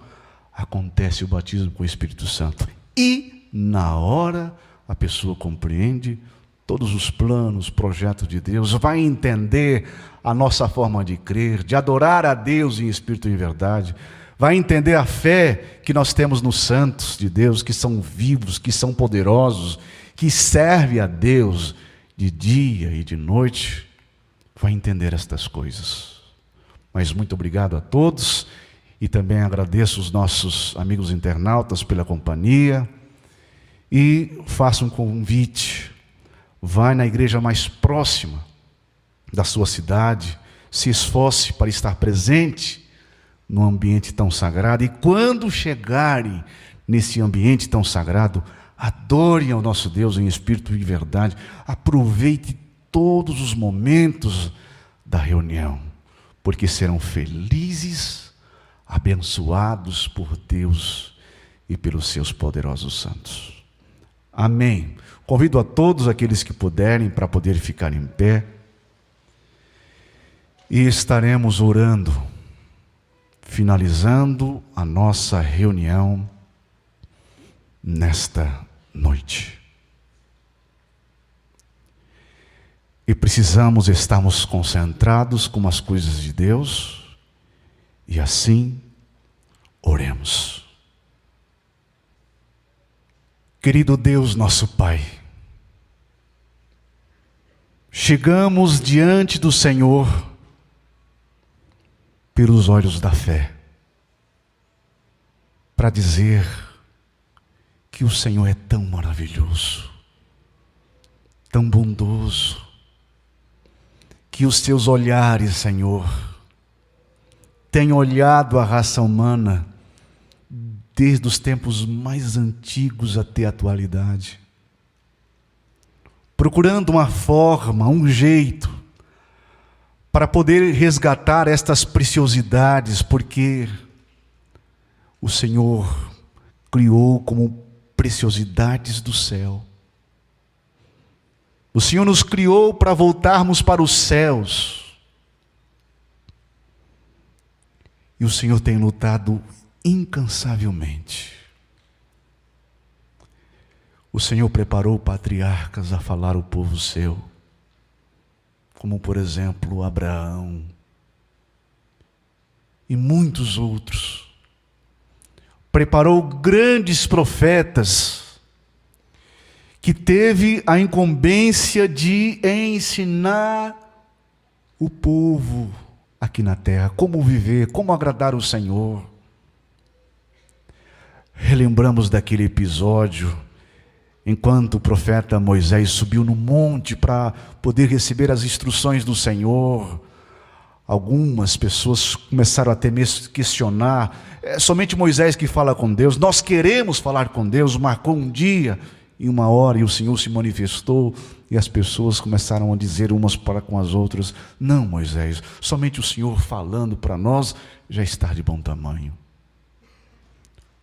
acontece o batismo com o Espírito Santo. E na hora a pessoa compreende todos os planos, projetos de Deus, vai entender a nossa forma de crer, de adorar a Deus em espírito e em verdade, vai entender a fé que nós temos nos santos de Deus, que são vivos, que são poderosos, que servem a Deus de dia e de noite, vai entender estas coisas. Mas muito obrigado a todos, e também agradeço os nossos amigos internautas pela companhia, e faço um convite: vai na igreja mais próxima da sua cidade, se esforce para estar presente num ambiente tão sagrado, e quando chegarem nesse ambiente tão sagrado, adorem ao nosso Deus em espírito e verdade, aproveite todos os momentos da reunião, porque serão felizes, abençoados por Deus e pelos seus poderosos santos. Amém. Convido a todos aqueles que puderem para poder ficar em pé, e estaremos orando, finalizando a nossa reunião nesta noite. E precisamos estarmos concentrados com as coisas de Deus, e assim oremos. Querido Deus, nosso Pai, chegamos diante do Senhor pelos olhos da fé, para dizer que o Senhor é tão maravilhoso, tão bondoso, que os teus olhares, Senhor, tenham olhado a raça humana desde os tempos mais antigos até a atualidade, procurando uma forma, um jeito, para poder resgatar estas preciosidades, porque o Senhor criou como preciosidades do céu. O Senhor nos criou para voltarmos para os céus. E o Senhor tem lutado incansavelmente. O Senhor preparou patriarcas a falar ao povo seu, como por exemplo Abraão e muitos outros. Preparou grandes profetas que teve a incumbência de ensinar o povo aqui na terra como viver, como agradar o Senhor. Relembramos daquele episódio enquanto o profeta Moisés subiu no monte para poder receber as instruções do Senhor. Algumas pessoas começaram até mesmo a questionar: é somente Moisés que fala com Deus? Nós queremos falar com Deus. Marcou um dia e uma hora e o Senhor se manifestou, e as pessoas começaram a dizer umas para com as outras: não, Moisés, somente o Senhor falando para nós já está de bom tamanho.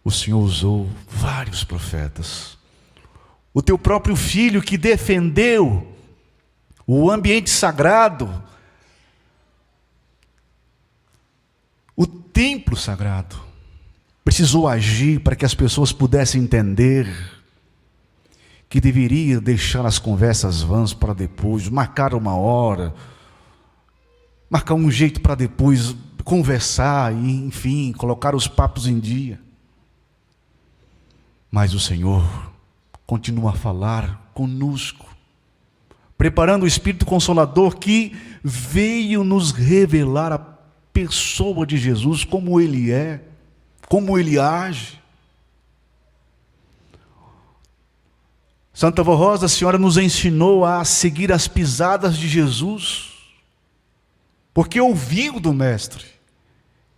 O Senhor usou vários profetas. O teu próprio filho que defendeu o ambiente sagrado, o templo sagrado, precisou agir para que as pessoas pudessem entender que deveria deixar as conversas vãs para depois, marcar uma hora, marcar um jeito para depois conversar e, enfim, colocar os papos em dia. Mas o Senhor continua a falar conosco, preparando o Espírito Consolador que veio nos revelar a pessoa de Jesus, como Ele é, como Ele age. Santa Vó Rosa, a senhora nos ensinou a seguir as pisadas de Jesus, porque ouviu do Mestre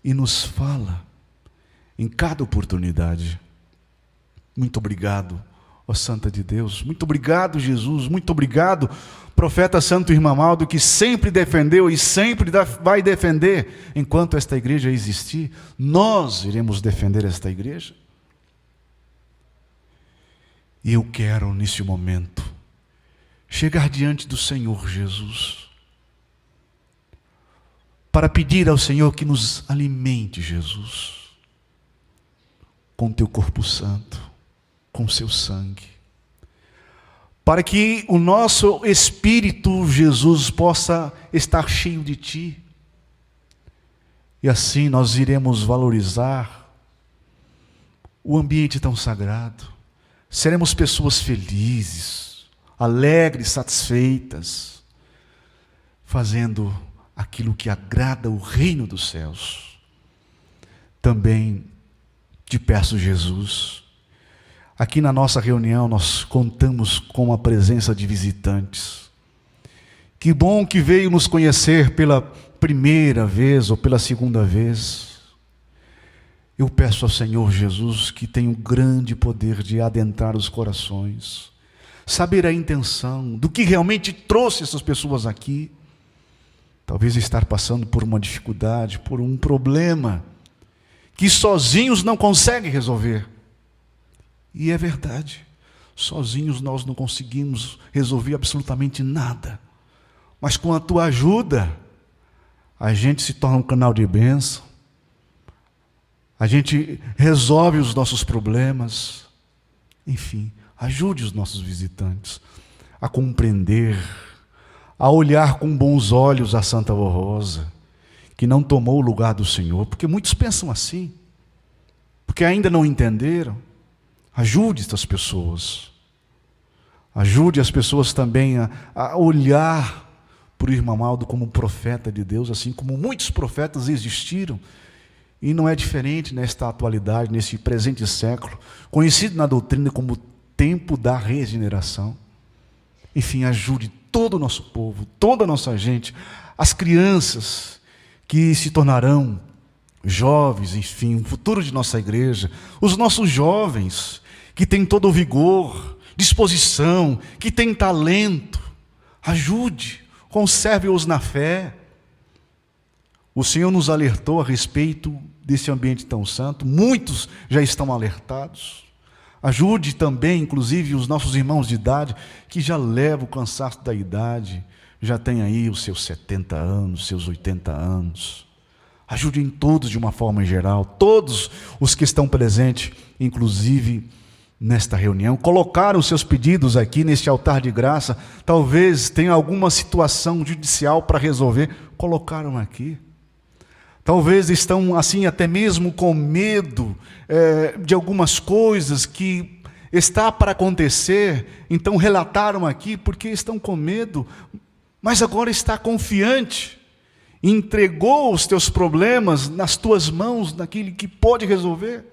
e nos fala em cada oportunidade. Muito obrigado, ó Santa de Deus. Muito obrigado, Jesus. Muito obrigado, profeta Santo Irmamaldo, que sempre defendeu e sempre vai defender. Enquanto esta igreja existir, nós iremos defender esta igreja. E eu quero, nesse momento, chegar diante do Senhor Jesus, para pedir ao Senhor que nos alimente, Jesus, com teu corpo santo, com seu sangue, para que o nosso espírito, Jesus, possa estar cheio de ti, e assim nós iremos valorizar o ambiente tão sagrado. Seremos pessoas felizes, alegres, satisfeitas, fazendo aquilo que agrada o reino dos céus. Também te peço, Jesus, aqui na nossa reunião nós contamos com a presença de visitantes. Que bom que veio nos conhecer pela primeira vez ou pela segunda vez. Eu peço ao Senhor Jesus que tenha o grande poder de adentrar os corações, saber a intenção, do que realmente trouxe essas pessoas aqui. Talvez estar passando por uma dificuldade, por um problema, que sozinhos não conseguem resolver. E é verdade, sozinhos nós não conseguimos resolver absolutamente nada. Mas com a tua ajuda, a gente se torna um canal de bênção. A gente resolve os nossos problemas. Enfim, ajude os nossos visitantes a compreender, a olhar com bons olhos a Santa Vó Rosa, que não tomou o lugar do Senhor, porque muitos pensam assim, porque ainda não entenderam. Ajude estas pessoas. Ajude as pessoas também a olhar para o Irmamaldo como profeta de Deus, assim como muitos profetas existiram. E não é diferente nesta atualidade, nesse presente século, conhecido na doutrina como tempo da regeneração. Enfim, ajude todo o nosso povo, toda a nossa gente, as crianças que se tornarão jovens, enfim, o futuro de nossa igreja, os nossos jovens que têm todo o vigor, disposição, que têm talento. Ajude, conserve-os na fé. O Senhor nos alertou a respeito desse ambiente tão santo, muitos já estão alertados. Ajude também, inclusive, os nossos irmãos de idade, que já levam o cansaço da idade, já têm aí os seus 70 anos, seus 80 anos. Ajudem todos de uma forma geral, todos os que estão presentes, inclusive nesta reunião, colocaram seus pedidos aqui neste altar de graça, talvez tenha alguma situação judicial para resolver, colocaram aqui. Talvez estão assim até mesmo com medo de algumas coisas que está para acontecer, então relataram aqui porque estão com medo, mas agora está confiante, entregou os teus problemas nas tuas mãos, naquele que pode resolver.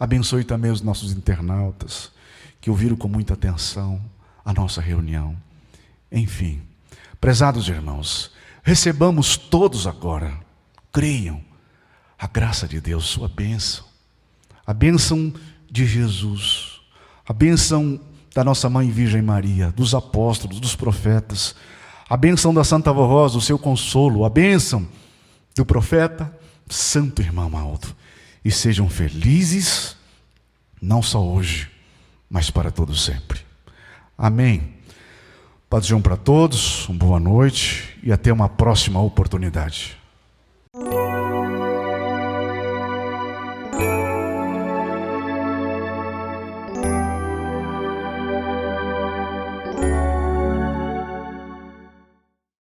Abençoe também os nossos internautas, que ouviram com muita atenção a nossa reunião. Enfim, prezados irmãos, recebamos todos agora, creiam, a graça de Deus, sua bênção, a bênção de Jesus, a bênção da nossa Mãe Virgem Maria, dos apóstolos, dos profetas, a bênção da Santa Vó Rosa, o seu consolo, a bênção do profeta Santo Irmão Aldo. E sejam felizes, não só hoje, mas para todo sempre. Amém. Paz e João para todos, uma boa noite e até uma próxima oportunidade.